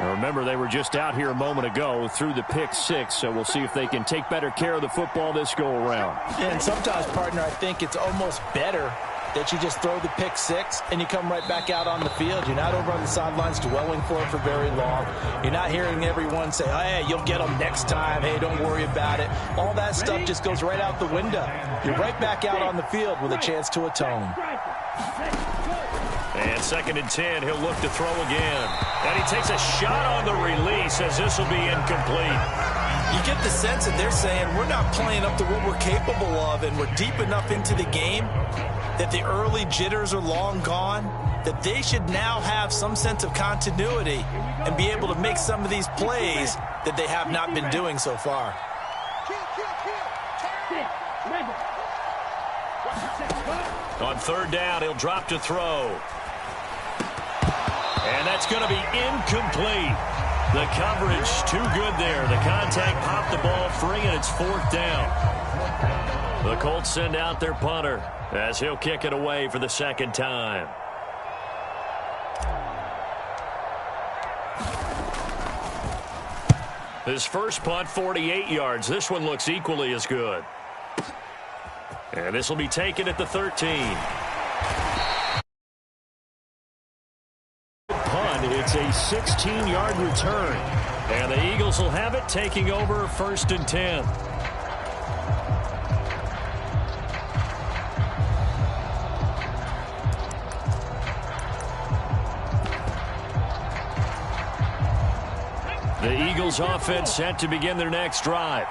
Now remember, they were just out here a moment ago through the pick-6, so we'll see if they can take better care of the football this go-around. And sometimes, partner, I think it's almost better that you just throw the pick-6 and you come right back out on the field. You're not over on the sidelines dwelling for it for very long. You're not hearing everyone say, oh, hey, you'll get them next time. Hey, don't worry about it. All that stuff just goes right out the window. You're right back out on the field with a chance to atone. And 2nd and 10, he'll look to throw again. And he takes a shot on the release as this will be incomplete. You get the sense that they're saying we're not playing up to what we're capable of, and we're deep enough into the game that the early jitters are long gone, that they should now have some sense of continuity and be able to make some of these plays that they have not been doing so far. On 3rd down, he'll drop to throw. And that's going to be incomplete. The coverage too good there. The contact popped the ball free, and it's 4th down. The Colts send out their punter as he'll kick it away for the 2nd time. His first punt, 48 yards. This one looks equally as good. And this will be taken at the 13. It's a 16-yard return. And the Eagles will have it, taking over 1st and 10. The Eagles offense set to begin their next drive.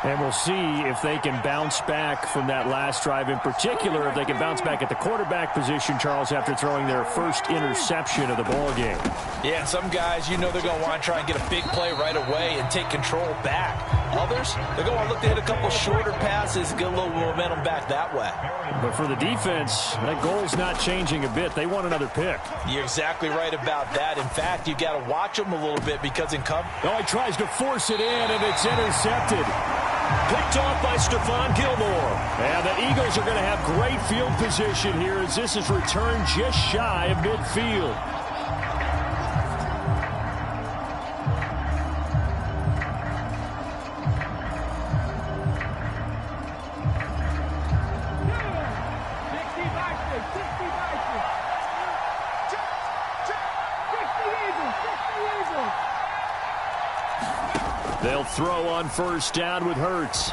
And we'll see if they can bounce back from that last drive, in particular, if they can bounce back at the quarterback position, Charles, after throwing their first interception of the ball game. Yeah, some guys, they're going to want to try and get a big play right away and take control back. Others, they're going to want to look to hit a couple shorter passes, get a little momentum back that way. But for the defense, that goal's not changing a bit. They want another pick. You're exactly right about that. In fact, you got to watch them a little bit because in cover. Oh, he tries to force it in, and it's intercepted. Picked off by Stephon Gilmore. And the Eagles are going to have great field position here as this is returned just shy of midfield. They'll throw on first down with Hurts.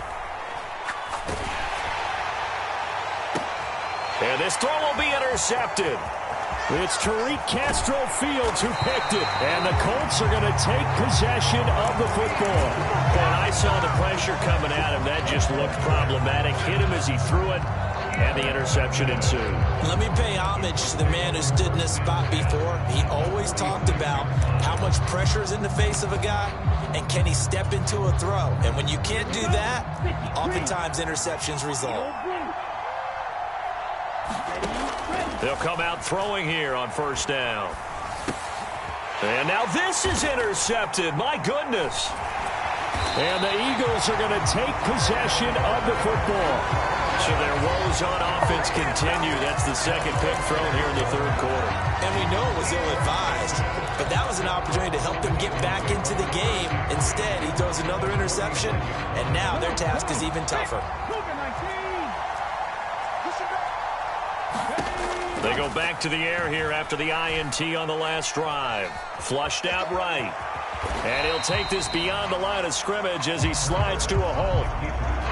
And this throw will be intercepted. It's Tariq Castro-Fields who picked it. And the Colts are going to take possession of the football. When I saw the pressure coming at him, that just looked problematic. Hit him as he threw it, and the interception ensued. Let me pay homage to the man who stood in this spot before. He always talked about how much pressure is in the face of a guy, and can he step into a throw. And when you can't do that, oftentimes interceptions result. They'll come out throwing here on first down. And now this is intercepted. My goodness. And the Eagles are going to take possession of the football. So their woes on offense continue. That's the second pick thrown here in the third quarter. And we know it was ill-advised, but that was an opportunity to help them get back into the game. Instead, he throws another interception, and now their task is even tougher. They go back to the air here after the INT on the last drive. Flushed out right. And he'll take this beyond the line of scrimmage as he slides to a halt.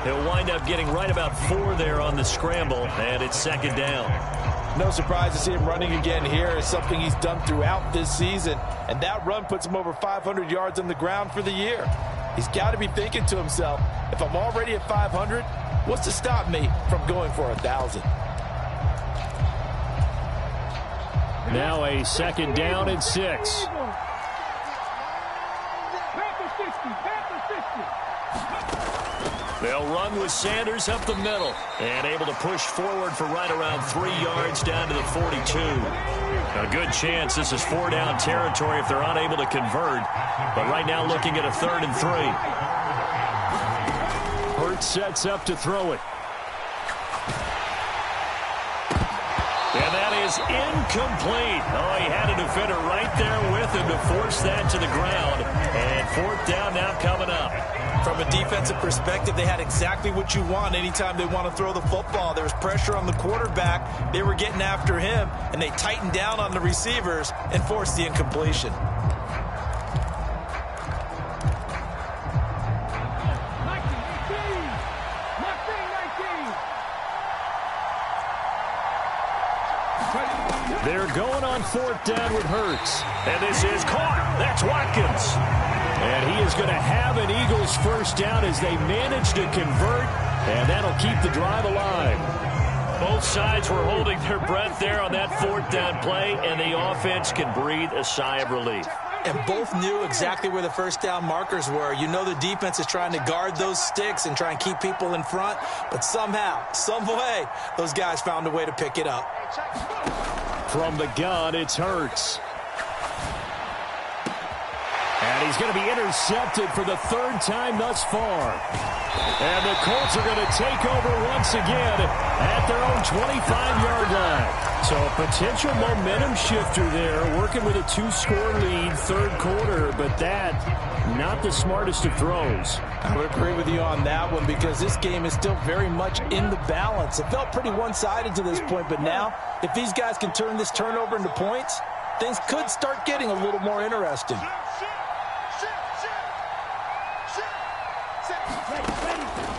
He'll wind up getting right about 4 there on the scramble, and it's second down. No surprise to see him running again here. It's something he's done throughout this season, and that run puts him over 500 yards on the ground for the year. He's got to be thinking to himself, if I'm already at 500, what's to stop me from going for 1,000? Now a second down and 6. They'll run with Sanders up the middle and able to push forward for right around 3 yards down to the 42. A good chance this is 4 down territory if they're unable to convert. But right now looking at a 3rd and 3. Hurts sets up to throw it. And that is incomplete. Oh, he had a defender right there with him to force that to the ground. And 4th down now coming up. From a defensive perspective, they had exactly what you want anytime they want to throw the football. There was pressure on the quarterback. They were getting after him, and they tightened down on the receivers and forced the incompletion. They're going on 4th down with Hurts. And this is caught. That's Watkins. And he is going to have an Eagles first down as they manage to convert, and that'll keep the drive alive. Both sides were holding their breath there on that 4th down play, and the offense can breathe a sigh of relief. And both knew exactly where the first down markers were. You know the defense is trying to guard those sticks and try and keep people in front, but somehow, some way, those guys found a way to pick it up. From the gun, it's Hurts. And he's going to be intercepted for the 3rd time thus far. And the Colts are going to take over once again at their own 25-yard line. So a potential momentum shifter there, working with a 2-score lead, 3rd quarter, but that, not the smartest of throws. I would agree with you on that one because this game is still very much in the balance. It felt pretty one-sided to this point, but now, if these guys can turn this turnover into points, things could start getting a little more interesting.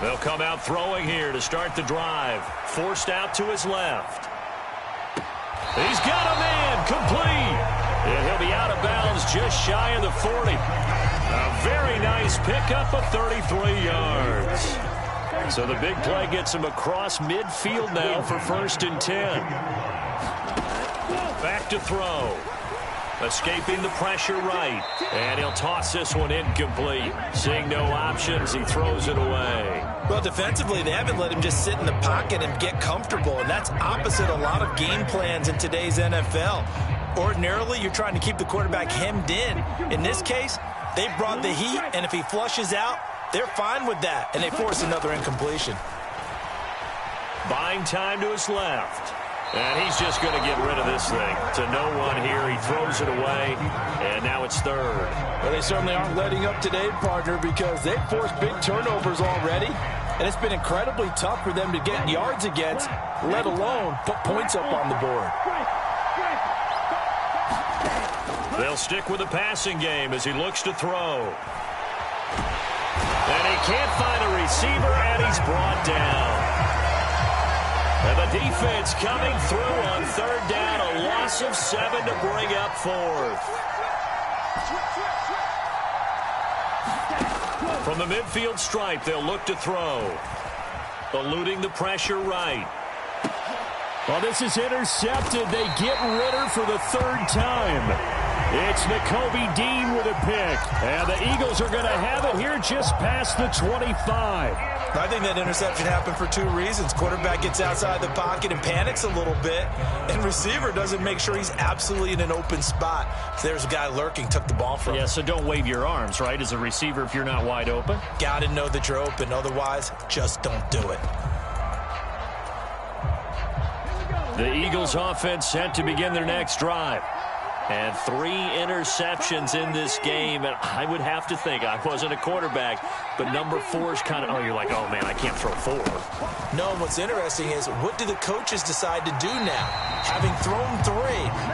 They'll come out throwing here to start the drive. Forced out to his left. He's got a man complete. And he'll be out of bounds just shy of the 40. A very nice pickup of 33 yards. So the big play gets him across midfield now for 1st and 10. Back to throw. Escaping the pressure right. And he'll toss this one incomplete. Seeing no options, he throws it away. Well, defensively, they haven't let him just sit in the pocket and get comfortable, and that's opposite a lot of game plans in today's NFL. Ordinarily, you're trying to keep the quarterback hemmed in. In this case, they brought the heat, and if he flushes out, they're fine with that, and they force another incompletion. Buying time to his left. And he's just going to get rid of this thing. To no one here. He throws it away, and now it's 3rd. Well, they certainly aren't letting up today, partner, because they've forced big turnovers already, and it's been incredibly tough for them to get yards against, let alone put points up on the board. They'll stick with the passing game as he looks to throw. And he can't find a receiver, and he's brought down. And the defense coming through on 3rd down, a loss of 7 to bring up 4th. From the midfield stripe, they'll look to throw. Eluding the pressure right. Well, this is intercepted. They get Ritter for the 3rd time. It's Nakobe Dean with a pick. And the Eagles are going to have it here just past the 25. I think that interception happened for 2 reasons. Quarterback gets outside the pocket and panics a little bit, and receiver doesn't make sure he's absolutely in an open spot. So there's a guy lurking, took the ball from him. Yeah, so don't wave your arms, right, as a receiver if you're not wide open. Got to know that you're open. Otherwise, just don't do it. The Eagles offense set to begin their next drive. And 3 interceptions in this game. And I would have to think, I wasn't a quarterback, but number 4 is kind of, you're like, oh, man, I can't throw 4. No, and what's interesting is, what do the coaches decide to do now? Having thrown 3,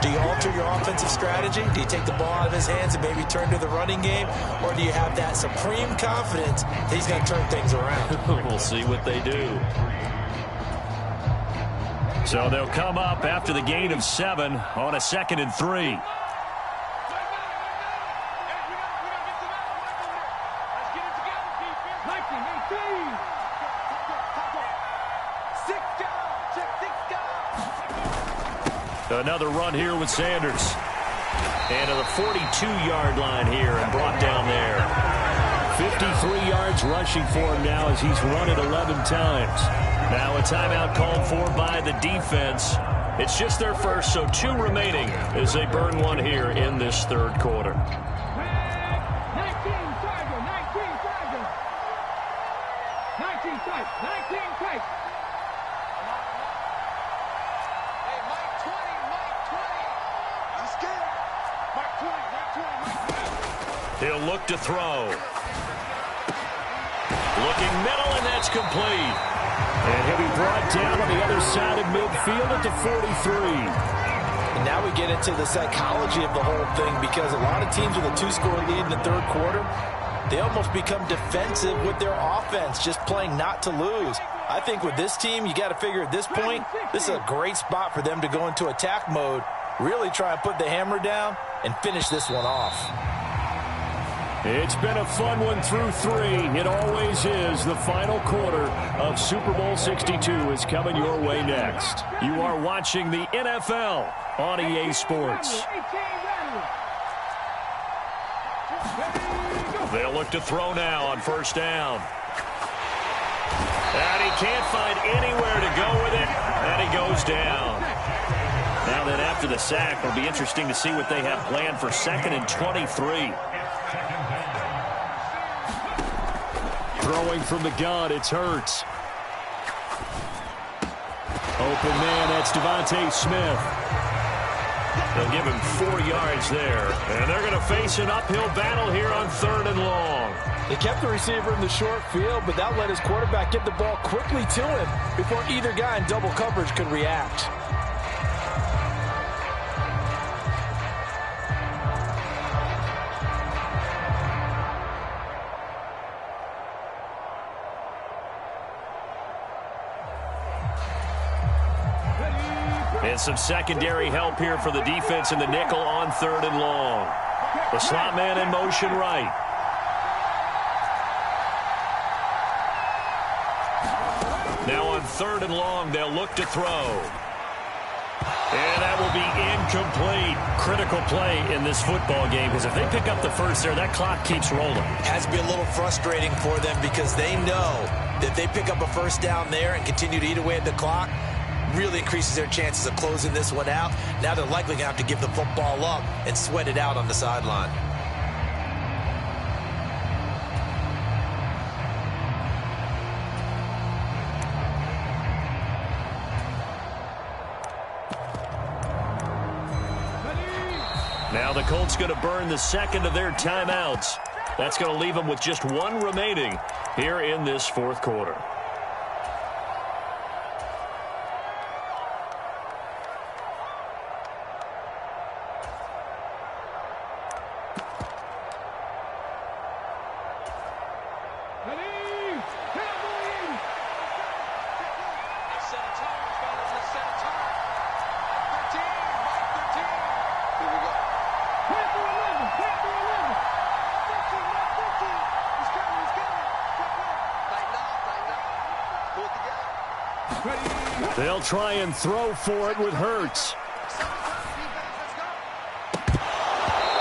do you alter your offensive strategy? Do you take the ball out of his hands and maybe turn to the running game? Or do you have that supreme confidence that he's going to turn things around? We'll see what they do. So they'll come up after the gain of 7 on a 2nd and 3. Another run here with Sanders. And to the 42-yard line here and brought down there. 53 yards rushing for him now as he's run it 11 times. Now a timeout called for by the defense. It's just their first, so 2 remaining as they burn one here in this 3rd quarter. 19 tight. Hey, Mike 20. He's scared. Mike 20. He'll look to throw. Looking middle, and that's complete. And he'll be brought down on the other side of midfield at the 43. And now we get into the psychology of the whole thing, because a lot of teams with a 2-score lead in the 3rd quarter, they almost become defensive with their offense, just playing not to lose. I think with this team, you got to figure at this point, this is a great spot for them to go into attack mode, really try and put the hammer down and finish this one off. It's been a fun one through 3. It always is. The final quarter of Super Bowl 62 is coming your way next. You are watching the NFL on EA Sports. They'll look to throw now on 1st down. And he can't find anywhere to go with it, and he goes down. Now then, after the sack, it'll be interesting to see what they have planned for 2nd and 23. Throwing from the gun, it's Hurts. Open man, that's Devontae Smith. They'll give him 4 yards there. And they're going to face an uphill battle here on 3rd and long. They kept the receiver in the short field, but that let his quarterback get the ball quickly to him before either guy in double coverage could react. And some secondary help here for the defense in the nickel on 3rd and long. The slot man in motion right. 3rd and long. They'll look to throw. And that will be incomplete. Critical play in this football game, because if they pick up the first there, that clock keeps rolling. Has to be a little frustrating for them because they know that they pick up a first down there and continue to eat away at the clock, really increases their chances of closing this one out. Now they're likely going to have to give the football up and sweat it out on the sideline. Now the Colts going to burn the second of their timeouts. That's going to leave them with just one remaining here in this 4th quarter. They'll try and throw for it with Hurts.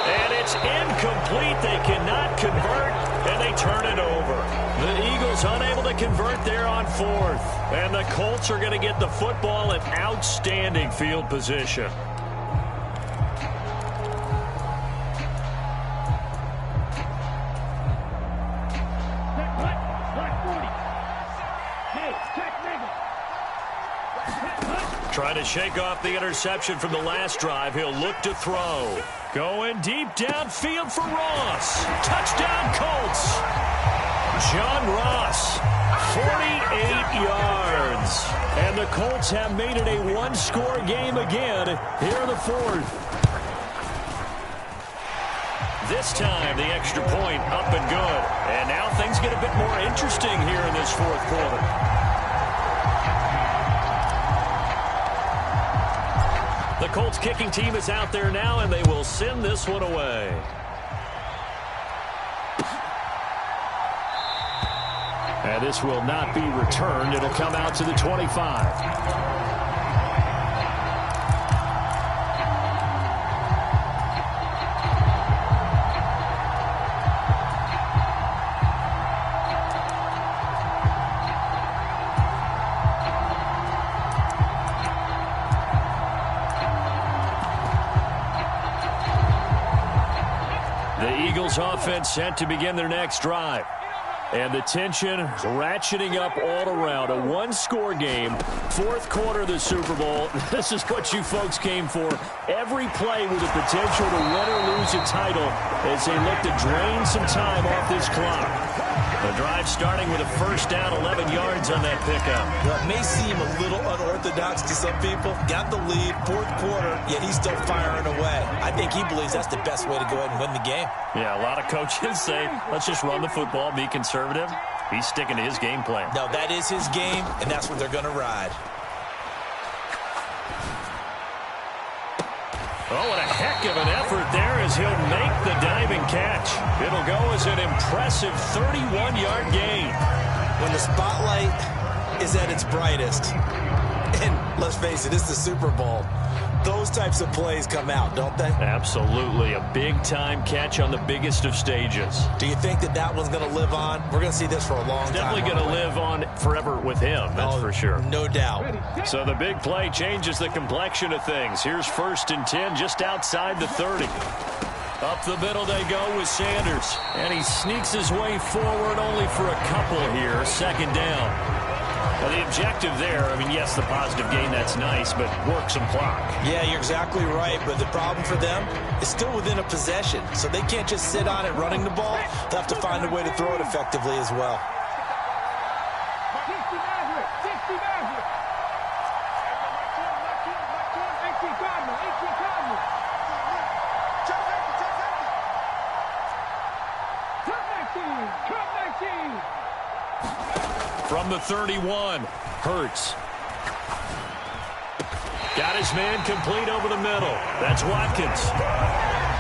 And it's incomplete. They cannot convert, and they turn it over. The Eagles unable to convert there on 4th. And the Colts are going to get the football in outstanding field position. Trying to shake off the interception from the last drive. He'll look to throw. Going deep downfield for Ross. Touchdown, Colts. John Ross, 48 yards. And the Colts have made it a one-score game again here in the 4th. This time, the extra point up and good. And now things get a bit more interesting here in this 4th quarter. The Colts kicking team is out there now, and they will send this one away. And this will not be returned. It'll come out to the 25. Offense set to begin their next drive. And the tension ratcheting up all around. A one-score game, 4th quarter of the Super Bowl. This is what you folks came for. Every play with the potential to win or lose a title as they look to drain some time off this clock. The drive starting with a first down, 11 yards on that pickup. Well, it may seem a little unorthodox to some people. Got the lead, 4th quarter, yet he's still firing away. I think he believes that's the best way to go ahead and win the game. Yeah, a lot of coaches say, let's just run the football, be conservative. He's sticking to his game plan. No, that is his game, and that's what they're going to ride. Oh, what a heck of an effort there as he'll make the diving catch. It'll go as an impressive 31-yard gain. When the spotlight is at its brightest, and let's face it, it's the Super Bowl, those types of plays come out, don't they? Absolutely. A big-time catch on the biggest of stages. Do you think that that one's going to live on? We're going to see this for a long time. Definitely going to live on forever with him, that's for sure. No doubt. So the big play changes the complexion of things. Here's 1st and 10 just outside the 30. Up the middle they go with Sanders. And he sneaks his way forward only for a couple here. 2nd down. Well, the objective there, I mean, yes, the positive gain, that's nice, but work some clock. Yeah, you're exactly right, but the problem for them is still within a possession, so they can't just sit on it running the ball. They'll have to find a way to throw it effectively as well. From the 31, Hurts. Got his man complete over the middle. That's Watkins.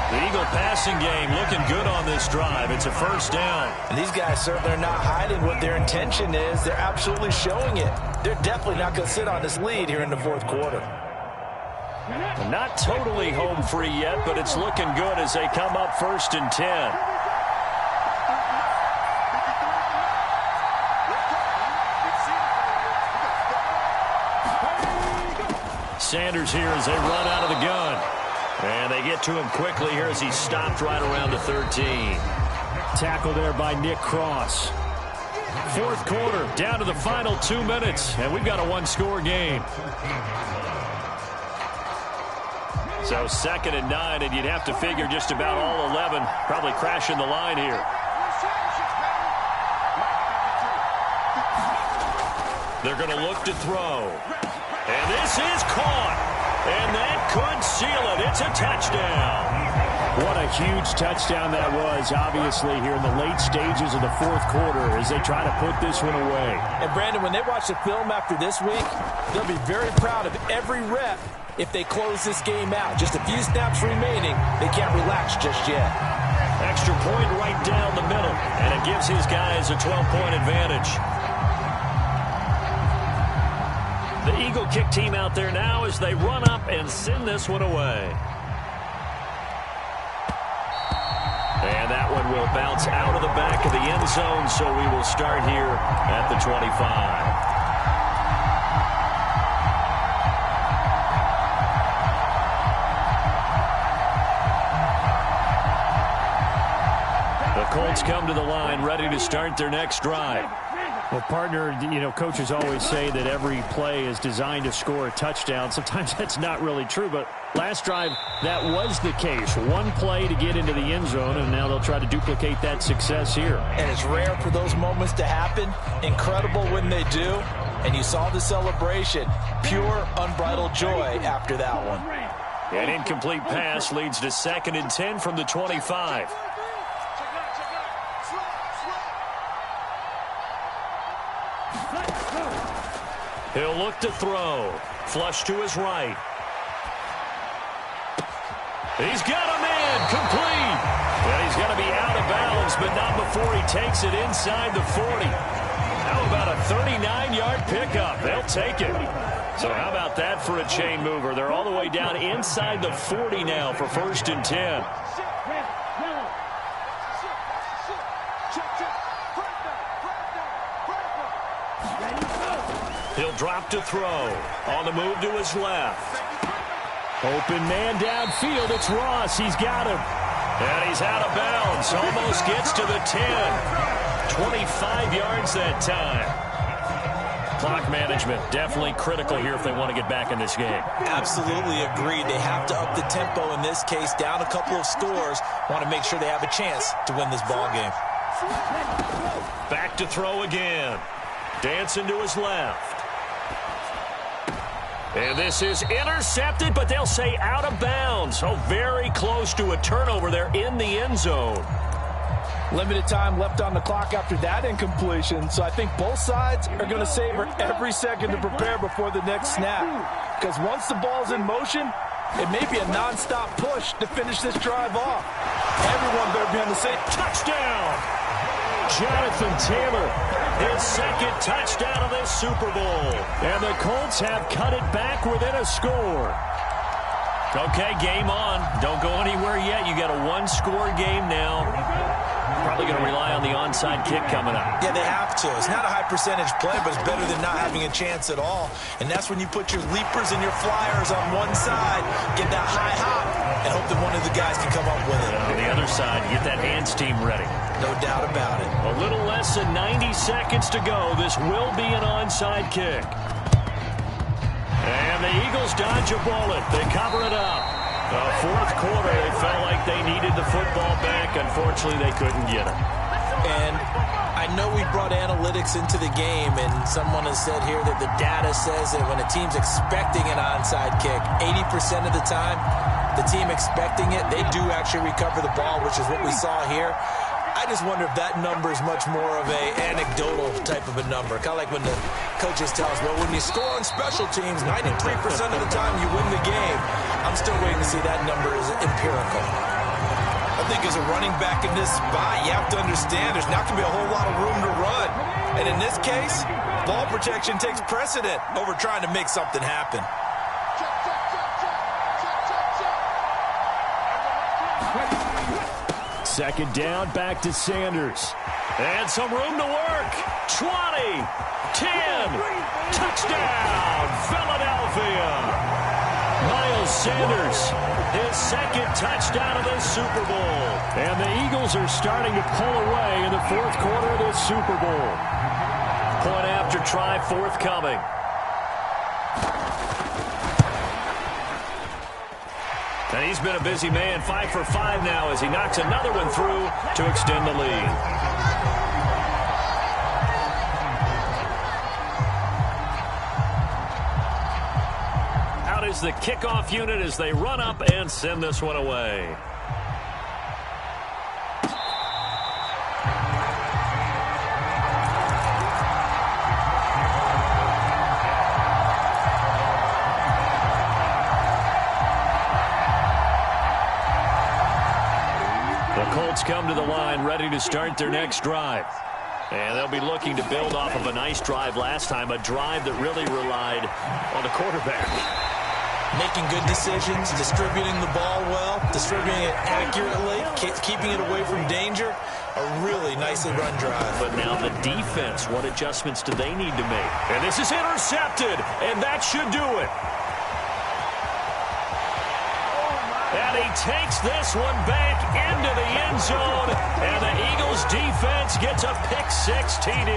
The Eagle passing game looking good on this drive. It's a first down. And these guys certainly are not hiding what their intention is. They're absolutely showing it. They're definitely not going to sit on this lead here in the fourth quarter. Not totally home free yet, but it's looking good as they come up 1st and 10. Sanders here as they run out of the gun. And they get to him quickly here as he stopped right around the 13. Tackle there by Nick Cross. Fourth quarter, down to the final 2 minutes, and we've got a one-score game. So 2nd and 9, and you'd have to figure just about all 11 probably crashing the line here. They're going to look to throw. And this is caught. And that could seal it. It's a touchdown. What a huge touchdown that was, obviously, here in the late stages of the fourth quarter as they try to put this one away. And, Brandon, when they watch the film after this week, they'll be very proud of every rep if they close this game out. Just a few snaps remaining. They can't relax just yet. Extra point right down the middle, and it gives his guys a 12-point advantage. The Eagle kick team out there now as they run up and send this one away. And that one will bounce out of the back of the end zone, so we will start here at the 25. The Colts come to the line ready to start their next drive. Well, partner, you know, coaches always say that every play is designed to score a touchdown. Sometimes that's not really true, but last drive, that was the case. One play to get into the end zone, and now they'll try to duplicate that success here. And it's rare for those moments to happen. Incredible when they do. And you saw the celebration. Pure, unbridled joy after that one. An incomplete pass leads to 2nd and 10 from the 25. He'll look to throw. Flush to his right. He's got a man. Complete. And he's going to be out of bounds, but not before he takes it inside the 40. How about a 39-yard pickup? They'll take it. So how about that for a chain mover? They're all the way down inside the 40 now for 1st and 10. He'll drop to throw. On the move to his left. Open man downfield. It's Ross. He's got him. And he's out of bounds. Almost gets to the 10. 25 yards that time. Clock management definitely critical here if they want to get back in this game. Absolutely agreed. They have to up the tempo in this case. Down a couple of scores. Want to make sure they have a chance to win this ball game. Back to throw again. Dancing to his left. And this is intercepted, but they'll say out of bounds. So very close to a turnover there in the end zone. Limited time left on the clock after that incompletion. So I think both sides are going to savor every second to prepare before the next snap. Because once the ball's in motion, it may be a nonstop push to finish this drive off. Everyone better be on the same. Touchdown! Jonathan Taylor, his 2nd touchdown of this Super Bowl. And the Colts have cut it back within a score. Okay, game on. Don't go anywhere yet. You got a one-score game now. Probably going to rely on the onside kick coming up. Yeah, they have to. It's not a high-percentage play, but it's better than not having a chance at all. And that's when you put your leapers and your flyers on one side, get that high hop, and hope that one of the guys can come up with it. On the other side, get that hands team ready. No doubt about it. A little less than 90 seconds to go. This will be an onside kick. And the Eagles dodge a bullet. They cover it up. Fourth quarter, they felt like they needed the football back. Unfortunately, they couldn't get it. And I know we brought analytics into the game, and someone has said here that the data says that when a team's expecting an onside kick, 80% of the time, the team expecting it, they do actually recover the ball, which is what we saw here. I just wonder if that number is much more of a anecdotal type of a number. Kind of like when the coaches tell us, well, when you score on special teams, 93% of the time you win the game. I'm still waiting to see that number is empirical. think as a running back in this spot, you have to understand there's not going to be a whole lot of room to run. And in this case, ball protection takes precedent over trying to make something happen. Second down, back to Sanders. And some room to work. 20, 10, touchdown, Philadelphia. Miles Sanders, his second touchdown of this Super Bowl. And the Eagles are starting to pull away in the fourth quarter of this Super Bowl. Point after try forthcoming. And he's been a busy man, 5 for 5 now as he knocks another one through to extend the lead. Out is the kickoff unit as they run up and send this one away. Colts come to the line ready to start their next drive. And they'll be looking to build off of a nice drive last time, a drive that really relied on the quarterback. Making good decisions, distributing the ball well, distributing it accurately, keeping it away from danger. A really nicely run drive. But now the defense, what adjustments do they need to make? And this is intercepted, and that should do it. And he takes this one back into the end zone, and the Eagles defense gets a pick-6 TD.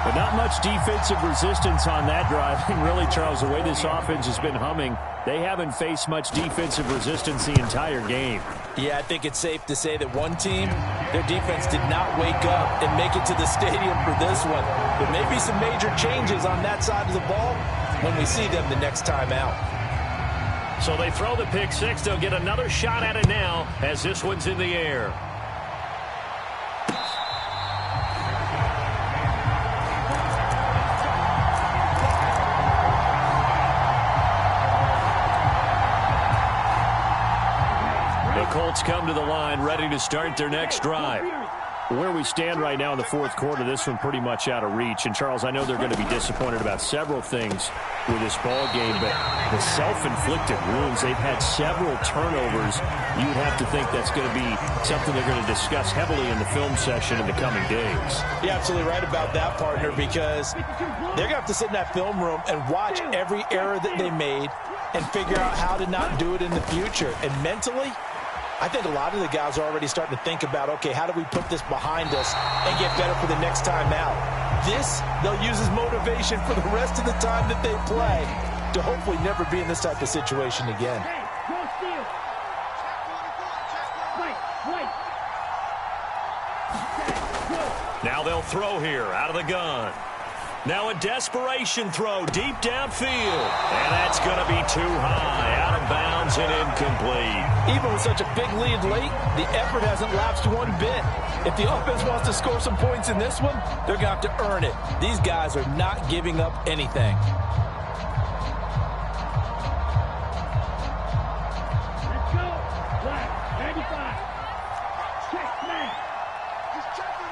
But not much defensive resistance on that drive. And really, Charles, the way this offense has been humming, they haven't faced much defensive resistance the entire game. Yeah, I think it's safe to say that one team, their defense did not wake up and make it to the stadium for this one. There may be some major changes on that side of the ball when we see them the next time out. So they throw the pick-6. They'll get another shot at it now as this one's in the air. The Colts come to the line ready to start their next drive. Where we stand right now in the fourth quarter, this one pretty much out of reach. And, Charles, I know they're going to be disappointed about several things with this ball game, but the self-inflicted wounds, they've had several turnovers. You would have to think that's going to be something they're going to discuss heavily in the film session in the coming days. You're absolutely right about that, partner, because they're going to have to sit in that film room and watch every error that they made and figure out how to not do it in the future. And mentally, I think a lot of the guys are already starting to think about, okay, how do we put this behind us and get better for the next time out? This, they'll use as motivation for the rest of the time that they play to hopefully never be in this type of situation again. Now they'll throw here out of the gun. Now a desperation throw deep downfield. And that's going to be too high, out of bounds and incomplete. Even with such a big lead late, the effort hasn't lapsed one bit. If the offense wants to score some points in this one, they're going to have to earn it. These guys are not giving up anything. Let's go. Black, 95. Check, man. He's checking.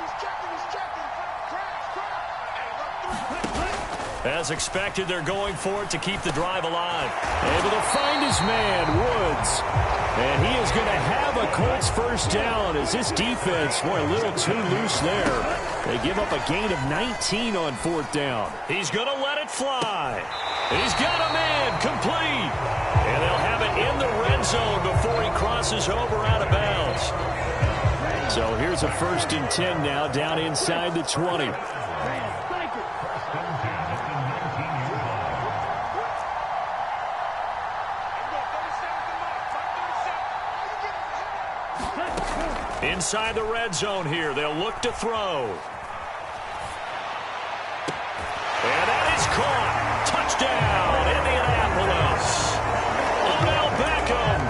As expected, they're going for it to keep the drive alive. Able to find his man, Woods. And he is going to have a Colts first down as this defense, boy, a little too loose there. They give up a gain of 19 on fourth down. He's going to let it fly. He's got a man complete. And they'll have it in the red zone before he crosses over out of bounds. So here's a 1st and 10 now down inside the 20. Inside the red zone here, they'll look to throw. And that is caught. Touchdown, Indianapolis. Odell Beckham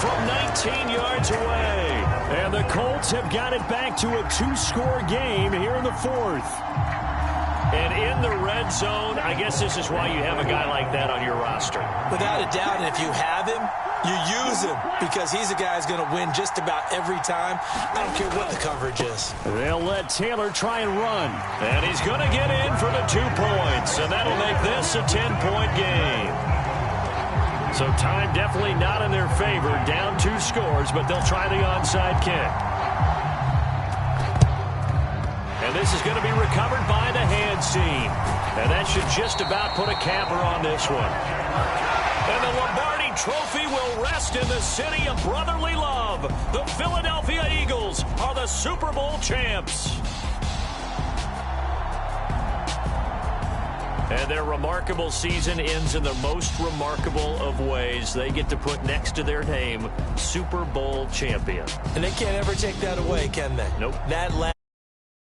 from 19 yards away. And the Colts have got it back to a 2-score game here in the fourth. And in the red zone, I guess this is why you have a guy like that on your roster. Without a doubt, and if you have him, you use him because he's a guy who's going to win just about every time. I don't care what the coverage is. They'll let Taylor try and run. And he's going to get in for the 2 points, and that'll make this a 10-point game. So time definitely not in their favor. Down 2 scores, but they'll try the onside kick. And this is going to be recovered by the hand seam. And that should just about put a capper on this one. And the Lombardi Trophy will rest in the city of brotherly love. The Philadelphia Eagles are the Super Bowl champs. And their remarkable season ends in the most remarkable of ways. They get to put next to their name, Super Bowl champion. And they can't ever take that away, can they? Nope. That